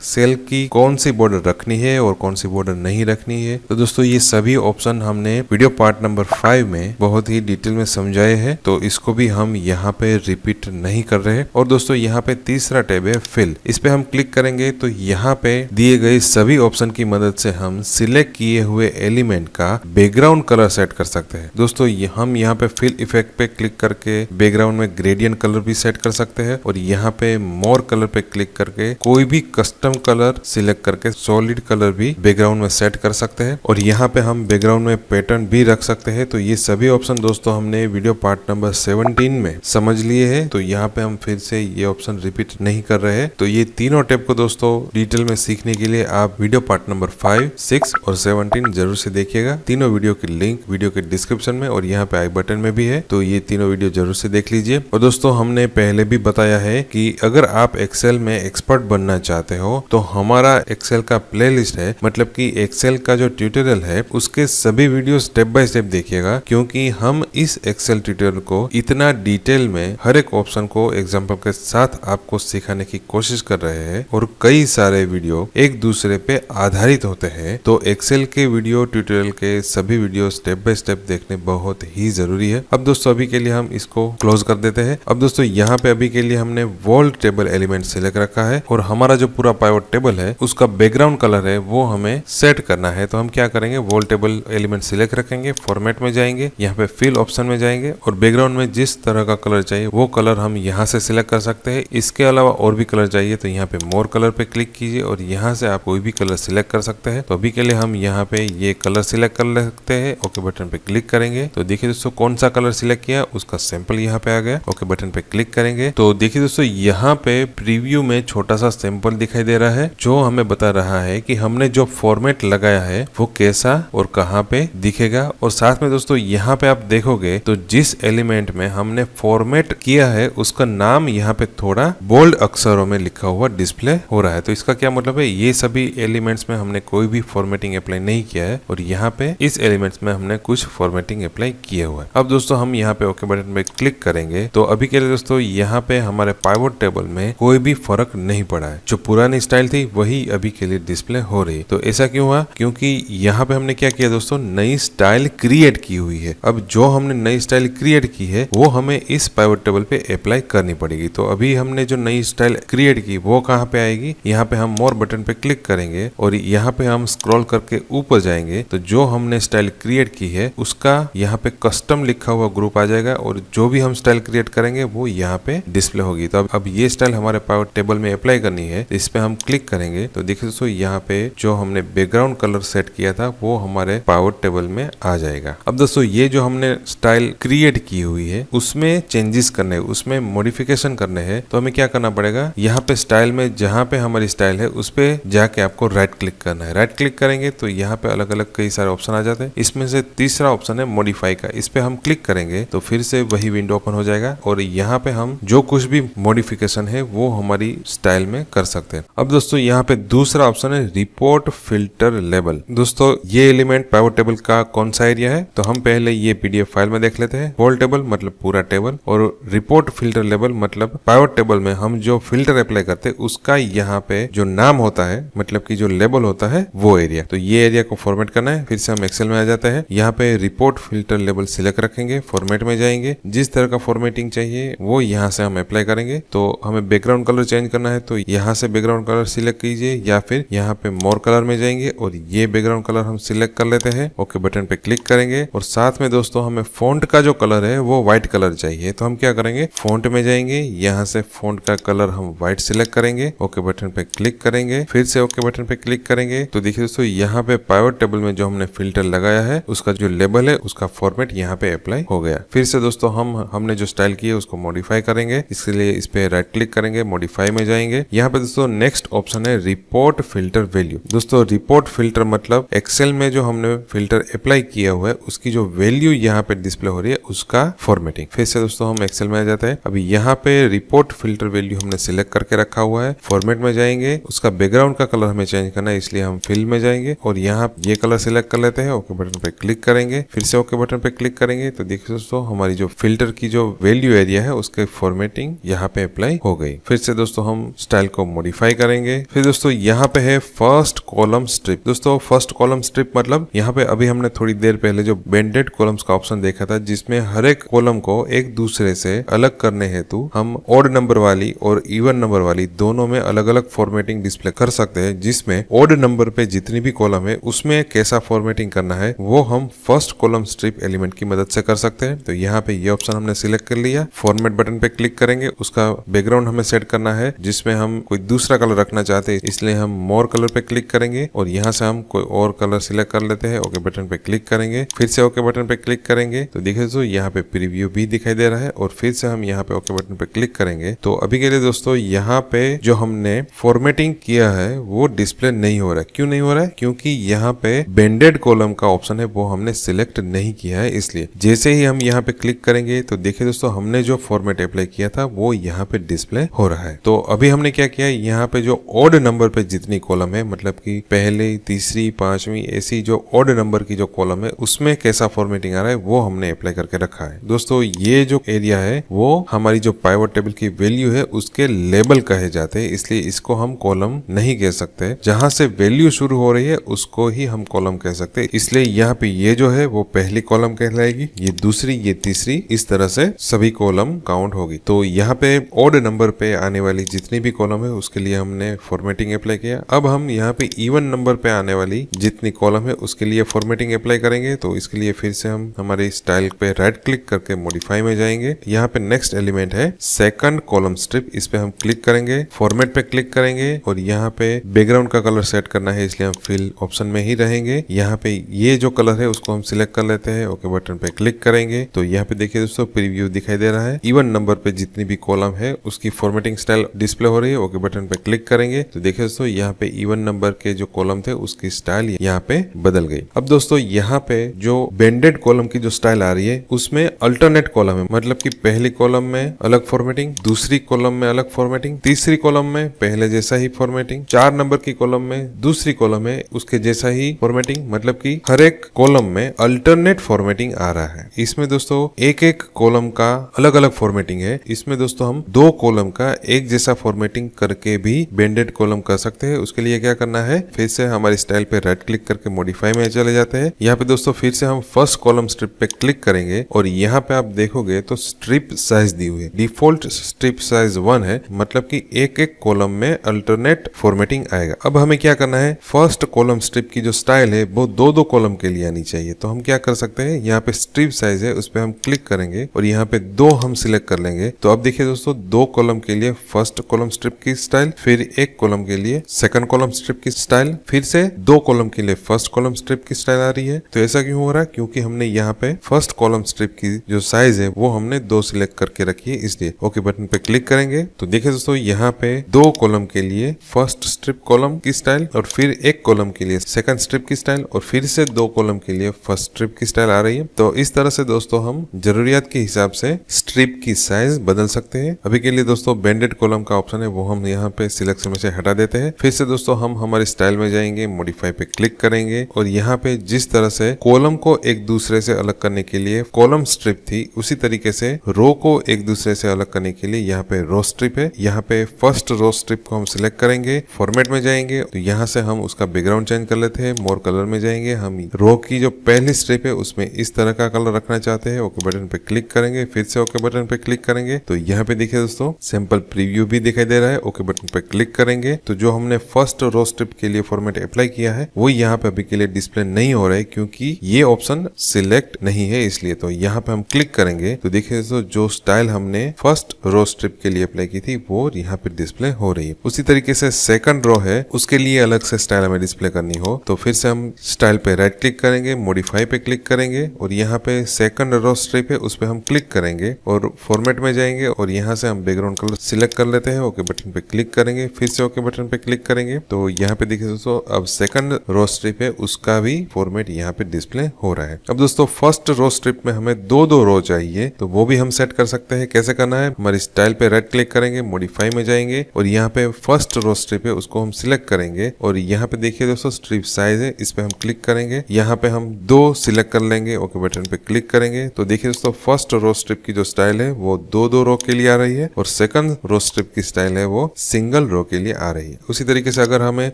सेल की कौन सी बॉर्डर रखनी है और कौन सी बॉर्डर नहीं रखनी है। तो दोस्तों ये सभी ऑप्शन हमने वीडियो पार्ट नंबर 5 में बहुत ही डिटेल में समझाए हैं, तो इसको भी हम यहाँ पे रिपीट नहीं कर रहे। और दोस्तों यहाँ पे तीसरा टैब है फिल, इस पे हम क्लिक करेंगे तो यहाँ पे दिए गए सभी ऑप्शन की मदद से हम सिलेक्ट किए हुए एलिमेंट का बैकग्राउंड कलर सेट कर सकते हैं। दोस्तों हम यहाँ पे फिल इफेक्ट पे क्लिक करके बैकग्राउंड में ग्रेडियंट कलर भी सेट कर सकते हैं और यहाँ पे मोर कलर पे क्लिक करके कोई भी कस्टम कलर सिलेक्ट करके सॉलिड कलर भी बैकग्राउंड में सेट कर सकते हैं। और यहाँ पे हम बैकग्राउंड में पैटर्न भी रख सकते हैं। तो ये सभी ऑप्शन दोस्तों हमने वीडियो पार्ट नंबर 17 में समझ लिए हैं, तो यहाँ पे हम फिर से ये ऑप्शन रिपीट नहीं कर रहे हैं। तो ये तीनों टैब को दोस्तों डिटेल में सीखने के लिए आप वीडियो पार्ट नंबर 5, 6 और 17 जरूर से देखिएगा। तीनों वीडियो की लिंक वीडियो के डिस्क्रिप्शन में और यहाँ पे आई बटन में भी है, तो ये तीनों वीडियो जरूर से देख लीजिए। और दोस्तों हमने पहले भी बताया है कि अगर आप एक्सेल में एक्सपर्ट बनना चाहते हो तो हमारा एक्सेल का प्लेलिस्ट है, मतलब कि एक्सेल का जो ट्यूटोरियल है उसके सभी वीडियो स्टेप बाय स्टेप देखिएगा, क्योंकि हम इस एक्सेल ट्यूटोरियल को इतना डिटेल में हर एक ऑप्शन को एग्जांपल के साथ आपको सिखाने की कोशिश कर रहे हैं और कई सारे वीडियो एक दूसरे पे आधारित होते हैं। तो एक्सेल के वीडियो ट्यूटोरियल के सभी वीडियो स्टेप बाय स्टेप देखने बहुत ही जरूरी है। अब दोस्तों अभी के लिए हम इसको क्लोज कर देते हैं। अब दोस्तों यहाँ पे अभी के लिए हमने वॉल टेबल एलिमेंट सिलेक्ट रखा है और हमारा जो पूरा पाइवट टेबल है उसका बैकग्राउंड कलर है वो हमें सेट करना है। तो हम क्या करेंगे, वॉल टेबल एलिमेंट सिलेक्ट रखेंगे, फॉर्मेट में जाएंगे, यहाँ पे फिल ऑप्शन में जाएंगे और बैकग्राउंड में जिस तरह का कलर चाहिए वो कलर हम यहाँ से सिलेक्ट कर सकते हैं। इसके अलावा और भी कलर चाहिए तो यहाँ पे मोर कलर पे क्लिक कीजिए और यहाँ से आप कोई भी कलर सिलेक्ट कर सकते हैं। तो अभी के लिए हम यहाँ पे ये कलर सिलेक्ट कर सकते हैं। ओके बटन पे क्लिक करेंगे तो देखिए दोस्तों कौन सा कलर सिलेक्ट किया उसका सैंपल यहाँ पे आ गया। ओके बटन पे क्लिक करेंगे तो देखिए दोस्तों यहाँ पे प्रीव्यू में छोटा सा सैंपल दिखाई दे रहा है जो हमें बता रहा है कि हमने जो फॉर्मेट लगाया है वो कैसा और कहाँ पे दिखेगा। और साथ में दोस्तों यहाँ पे आप देखोगे तो जिस एलिमेंट में हमने फॉर्मेट किया है उसका नाम यहाँ पे थोड़ा बोल्ड अक्षरों में लिखा हुआ डिस्प्ले हो रहा है। तो इसका क्या मतलब है, ये सभी एलिमेंट्स में हमने कोई भी फॉर्मेटिंग अप्लाई नहीं किया है और यहाँ पे इस एलिमेंट्स में हमने कुछ फॉर्मेटिंग अप्लाई किया हुआ है। अब दोस्तों हम यहाँ पे ओके बटन पे क्लिक करेंगे तो अभी के लिए दोस्तों यहाँ पे हमारे पाइवट टेबल में कोई भी फर्क नहीं पड़ा है। जो पुरानी स्टाइल थी वही अभी के लिए डिस्प्ले हो रही है। तो ऐसा क्यों हुआ, क्योंकि यहाँ पे हमने क्या किया दोस्तों, नई स्टाइल क्रिएट की हुई है। अब जो हमने नई स्टाइल क्रिएट की है वो हमें इस पाइवट टेबल पे अप्लाई करनी पड़ेगी। तो अभी हमने जो नई स्टाइल क्रिएट की वो कहाँ पे आएगी, यहाँ पे हम मोर बटन पे क्लिक करेंगे और यहाँ पे हम स्क्रॉल करके ऊपर जाएंगे तो जो हमने स्टाइल क्रिएट की है उसका यहाँ पे कस्टम लिखा हुआ ग्रुप आ जाएगा और जो भी हम स्टाइल क्रिएट करेंगे वो यहाँ पे डिस्प्ले होगी। तो अब ये स्टाइल हमारे पाइवट टेबल में अप्लाई करनी है, इस पे हम क्लिक करेंगे तो देखिए दोस्तों यहाँ पे जो हमने बैकग्राउंड कलर सेट किया था वो हमारे पाइवट टेबल में आ जाएगा। अब दोस्तों ये जो हमने स्टाइल क्रिएट की हुई है उसमें चेंजेस करने, उसमें मॉडिफिकेशन करने हैं तो हमें क्या करना पड़ेगा, यहाँ पे स्टाइल में जहाँ पे हमारी स्टाइल है उस पे जाके आपको राइट क्लिक करना है। राइट क्लिक करेंगे तो यहाँ पे अलग अलग कई सारे ऑप्शन आ जाते हैं। इसमें से तीसरा ऑप्शन है मॉडिफाई का, इस पे हम क्लिक करेंगे तो फिर से वही विंडो ओपन हो जाएगा और यहाँ पे हम जो कुछ भी मॉडिफिकेशन है वो हमारी स्टाइल में कर सकते हैं। अब दोस्तों यहाँ पे दूसरा ऑप्शन है रिपोर्ट फिल्टर लेबल। दोस्तों ये एलिमेंट पाइवट टेबल का कौन सा एरिया है, तो हम पहले ये पीडीएफ फाइल में देख लेते हैं। वॉल टेबल मतलब पूरा टेबल और रिपोर्ट फिल्टर लेबल मतलब पाइवट टेबल में हम जो फिल्टर अप्लाई करते हैं उसका यहाँ पे जो नाम होता है मतलब कि जो लेबल होता है वो एरिया। तो ये एरिया को फॉर्मेट करना है। फिर से हम एक्सेल में आ जाते हैं, यहाँ पे रिपोर्ट फिल्टर लेबल सिलेक्ट रखेंगे, फॉर्मेट में जाएंगे, जिस तरह का फॉर्मेटिंग चाहिए वो यहाँ से हम अप्लाई करेंगे। तो हमें बैकग्राउंड कलर चेंज करना है तो यहाँ से बैकग्राउंड कलर सिलेक्ट कीजिए या फिर यहाँ पे मोर कलर में जाएंगे और ये बैकग्राउंड कलर हम सिलेक्ट कर लेते हैं। ओके बटन पे क्लिक करेंगे और साथ में दोस्तों हमें फॉन्ट का जो कलर है वो व्हाइट कलर चाहिए। तो हम क्या करेंगे, फॉन्ट में जाएंगे, यहाँ से फॉन्ट का कलर हम व्हाइट सिलेक्ट करेंगे, ओके बटन पे क्लिक करेंगे, फिर से ओके बटन पे क्लिक करेंगे। तो देखिए दोस्तों यहाँ पे पाइवट टेबल में जो हमने फिल्टर लगाया है उसका जो लेबल है उसका फॉर्मेट यहाँ पे अप्लाई हो गया। फिर से दोस्तों हमने जो स्टाइल की है उसको मॉडिफाई करेंगे, इसके लिए इस पे राइट क्लिक करेंगे, मॉडिफाई में जाएंगे। यहाँ पे दोस्तों नेक्स्ट ऑप्शन है रिपोर्ट फिल्टर वैल्यू। दोस्तों रिपोर्ट फिल्टर मतलब एक्सेल में जो हमने फिल्टर अप्लाई किया हुआ है उसकी जो वैल्यू यहाँ पे डिस्प्ले हो रही है उसका फॉर्मेटिंग। फिर से दोस्तों हम एक्सेल में आ जाते हैं। अभी यहाँ पे रिपोर्ट फिल्टर वैल्यू हमने सिलेक्ट करके रखा हुआ है, फॉर्मेट में जाएंगे, उसका बैकग्राउंड का कलर हमें चेंज करना है इसलिए हम फिल में जाएंगे और यहाँ ये कलर सिलेक्ट कर लेते हैं, ओके बटन पे क्लिक करेंगे, फिर से ओके बटन पे क्लिक करेंगे। तो देखिए दोस्तों हमारी जो फिल्टर की जो वैल्यू एरिया है उसके फॉर्मेटिंग यहाँ पे अप्लाई हो गई। फिर से दोस्तों हम स्टाइल को मॉडिफाई करेंगे। फिर दोस्तों यहाँ पे है फर्स्ट कॉलम स्ट्रिप। दोस्तों फर्स्ट कॉलम स्ट्रिप मतलब यहाँ पे अभी हमने थोड़ी देर पहले जो बेंडेड कॉलम्स का ऑप्शन देखा था, जिसमें हर एक कॉलम को एक दूसरे से अलग करने हेतु हम ऑड नंबर वाली और इवन नंबर वाली दोनों में अलग अलग फॉर्मेटिंग डिस्प्ले कर सकते हैं, जिसमें ऑड नंबर पे जितनी भी कॉलम है उसमें कैसा फॉर्मेटिंग करना है वो हम फर्स्ट कॉलम स्ट्रिप एलिमेंट की मदद से कर सकते हैं। तो यहाँ पे ये ऑप्शन हमने सिलेक्ट कर लिया। फॉर्मेट बटन पे क्लिक करेंगे, उसका बैकग्राउंड हमें सेट करना है जिसमें हम कोई दूसरा कलर रखना चाहते हैं, इसलिए हम मोर कलर पे क्लिक करेंगे और यहाँ से हम कोई और कलर सिलेक्ट कर लेते हैं। ओके बटन पे क्लिक करेंगे, फिर से ओके बटन पे क्लिक करेंगे तो देखिए दोस्तों यहाँ पे प्रीव्यू भी दिखाई दे रहा है और फिर से हम यहाँ पे ओके बटन पे क्लिक करेंगे तो अभी के लिए दोस्तों यहाँ पे जो हमने फॉर्मेटिंग किया है वो डिस्प्ले नहीं हो रहा है। क्यों नहीं हो रहा है? क्योंकि यहाँ पे बेंडेड कॉलम का ऑप्शन है वो हमने सिलेक्ट नहीं किया है, इसलिए जैसे ही हम यहाँ पे क्लिक करेंगे तो देखिए दोस्तों हमने जो फॉर्मेट अप्लाई किया था वो यहाँ पे डिस्प्ले हो रहा है। तो अभी हमने क्या किया, यहाँ पे जो ऑड नंबर पे जितनी कॉलम है, मतलब कि पहले, तीसरी, पांचवी, ऐसी जो ऑड नंबर की जो कॉलम है उसमें कैसा फॉर्मेटिंग आ रहा है वो हमने अप्लाई करके रखा है। दोस्तों ये जो एरिया है वो हमारी जो पाइवट टेबल की वैल्यू है उसके लेबल कहे जाते हैं, इसलिए इसको हम कॉलम नहीं कह सकते। जहां से वैल्यू शुरू हो रही है उसको ही हम कॉलम कह सकते हैं, इसलिए यहाँ पे ये जो है वो पहली कॉलम कहलाएगी, ये दूसरी, ये तीसरी, इस तरह से सभी कॉलम काउंट होगी। तो यहाँ पे ऑड नंबर पे आने वाली जितनी भी कॉलम है उसके लिए हमने फॉर्मेटिंग अप्लाई किया। अब हम यहाँ पे इवन नंबर पे आने वाली जितनी कॉलम है उसके लिए फॉर्मेटिंग अप्लाई करेंगे। तो इसके लिए फिर से हम हमारे स्टाइल पे राइट क्लिक करके मॉडिफाई में जाएंगे। यहाँ पे नेक्स्ट एलिमेंट है सेकंड कॉलम स्ट्रिप, इस पे हम क्लिक करेंगे, फॉर्मेट पे क्लिक करेंगे और यहाँ पे बैकग्राउंड का कलर सेट करना है, इसलिए हम फिल ऑप्शन में ही रहेंगे। यहाँ पे ये जो कलर है उसको हम सिलेक्ट कर लेते हैं, ओके बटन पे क्लिक करेंगे तो यहाँ पे देखिए दोस्तों प्रीव्यू दिखाई दे रहा है। इवन नंबर पे जितनी भी कॉलम है उसकी फॉर्मेटिंग स्टाइल डिस्प्ले हो रही है। ओके बटन पे क्लिक करेंगे तो देखिए दोस्तों यहाँ पे इवन नंबर के जो कॉलम थे उसकी स्टाइल यहाँ पे बदल गई। अब दोस्तों यहाँ पे जो बेंडेड कॉलम की जो स्टाइल आ रही है उसमें अल्टरनेट कॉलम है, मतलब कि पहली कॉलम में अलग फॉर्मेटिंग, दूसरी कॉलम में अलग फॉर्मेटिंग, तीसरी कॉलम में पहले जैसा ही फॉर्मेटिंग, 4 नंबर की कॉलम में दूसरी कॉलम में उसके जैसा ही फॉर्मेटिंग, मतलब कि हर एक कॉलम में अल्टरनेट फॉर्मेटिंग आ रहा है। इसमें दोस्तों एक एक कॉलम का अलग अलग फॉर्मेटिंग है। इसमें दोस्तों हम 2 कॉलम का एक जैसा फॉर्मेटिंग करके भी बेंडेड कॉलम कर सकते हैं। उसके लिए क्या करना है, फिर से हमारे स्टाइल पे राइट क्लिक करके मॉडिफाई में चले जाते हैं। यहाँ पे दोस्तों फिर से हम फर्स्ट कॉलम स्ट्रिप पे क्लिक करेंगे और यहाँ पे आप देखोगे तो स्ट्रिप साइज दी हुई है, डिफॉल्ट स्ट्रिप साइज 1 है, मतलब कि एक एक कॉलम में अल्टरनेट फॉर्मेटिंग आएगा। अब हमें क्या करना है, फर्स्ट कॉलम स्ट्रिप की जो स्टाइल है वो 2-2 कॉलम के लिए आनी चाहिए। तो हम क्या कर सकते हैं, यहाँ पे स्ट्रिप साइज है उस पर हम क्लिक करेंगे और यहाँ पे 2 हम सिलेक्ट कर लेंगे। तो अब देखिए दोस्तों 2 कॉलम के लिए फर्स्ट कॉलम स्ट्रिप की स्टाइल, फिर 1 कॉलम के लिए सेकंड कॉलम स्ट्रिप की स्टाइल, फिर से 2 कॉलम के लिए फर्स्ट कॉलम स्ट्रिप की स्टाइल आ रही है। तो ऐसा क्यों हो रहा है, क्योंकि हमने यहाँ पे फर्स्ट कॉलम स्ट्रिप की जो साइज है वो हमने 2 सिलेक्ट करके रखी है, इसलिए ओके बटन पे क्लिक करेंगे तो देखिए दोस्तों यहाँ पे 2 कॉलम के लिए फर्स्ट स्ट्रिप कॉलम की स्टाइल और फिर 1 कॉलम के लिए सेकंड स्ट्रिप की स्टाइल और फिर से 2 कॉलम के लिए फर्स्ट स्ट्रिप की स्टाइल आ रही है। तो इस तरह से दोस्तों हम जरूरियात के हिसाब से स्ट्रिप की साइज बदल सकते हैं। अभी के लिए दोस्तों बेंडेड कॉलम का ऑप्शन है वो हम यहाँ पे सिलेक्शन में से हटा देते हैं। फिर से दोस्तों हम हमारे स्टाइल में जाएंगे, मॉडिफाई पे क्लिक करेंगे और यहाँ पे जिस तरह से कॉलम को एक दूसरे से अलग करने के लिए कॉलम स्ट्रिप थी, उसी तरीके से रो को एक दूसरे से अलग करने के लिए यहाँ पे रो स्ट्रिप है। यहाँ पे फर्स्ट रो स्ट्रिप को हम सिलेक्ट करेंगे, फॉर्मेट में जाएंगे तो यहाँ से हम उसका बैकग्राउंड चेंज कर लेते हैं। मोर कलर में जाएंगे, हम रो की जो पहली स्ट्रिप है उसमें इस तरह का कलर रखना चाहते हैं। ओके बटन पे क्लिक करेंगे, फिर से ओके बटन पे क्लिक करेंगे तो यहाँ पे देखिए दोस्तों सिंपल प्रीव्यू भी दिखाई दे रहा है। ओके बटन पे क्लिक करेंगे तो जो हमने फर्स्ट रो स्ट्रिप के लिए फॉर्मेट अप्लाई किया है वो यहाँ पे अभी के लिए डिस्प्ले नहीं हो रहा है, क्योंकि ये ऑप्शन सिलेक्ट नहीं है, इसलिए। तो यहाँ पे हम क्लिक करेंगे तो देखिए दोस्तों जो स्टाइल हमने फर्स्ट रो स्ट्रिप के लिए अप्लाई की थी वो यहाँ पे डिस्प्ले हो रही है। उसी तरीके से सेकंड रो है, उसके लिए अलग से स्टाइल हमें डिस्प्ले करनी हो तो फिर से हम स्टाइल पे राइट क्लिक करेंगे, मॉडिफाई पे क्लिक करेंगे और यहाँ पे सेकंड रो स्ट्रिप है उस पे हम क्लिक करेंगे और फॉर्मेट में जाएंगे और यहाँ से हम बैकग्राउंड कलर सिलेक्ट कर लेते हैं। ओके बटन पे क्लिक करेंगे, फिर से ओके बटन पे क्लिक करेंगे तो यहाँ पे देखिए दोस्तों अब सेकंड रो स्ट्रिप है उसका भी फॉर्मेट यहाँ पे डिस्प्ले हो रहा है। अब दोस्तों फर्स्ट रो स्ट्रिप में हमें 2-2 रो चाहिए तो वो भी हम सेट कर सकते हैं। कैसे करना है, हमारी स्टाइल पे राइट क्लिक करेंगे, मॉडिफाई में जाएंगे और यहाँ पे फर्स्ट रो स्ट्रिप है उसको हम सिलेक्ट करेंगे और यहाँ पे देखिए दोस्तों स्ट्रिप साइज है इस पे हम क्लिक करेंगे। यहाँ पे हम 2 सिलेक्ट कर लेंगे, ओके बटन पे क्लिक करेंगे तो देखिए दोस्तों फर्स्ट रो स्ट्रिप की जो स्टाइल है वो 2-2 रो के लिए आ रही है और सेकंड सेकंड रो स्ट्रिप की स्टाइल है वो सिंगल रो के लिए आ रही है। उसी तरीके से अगर हमें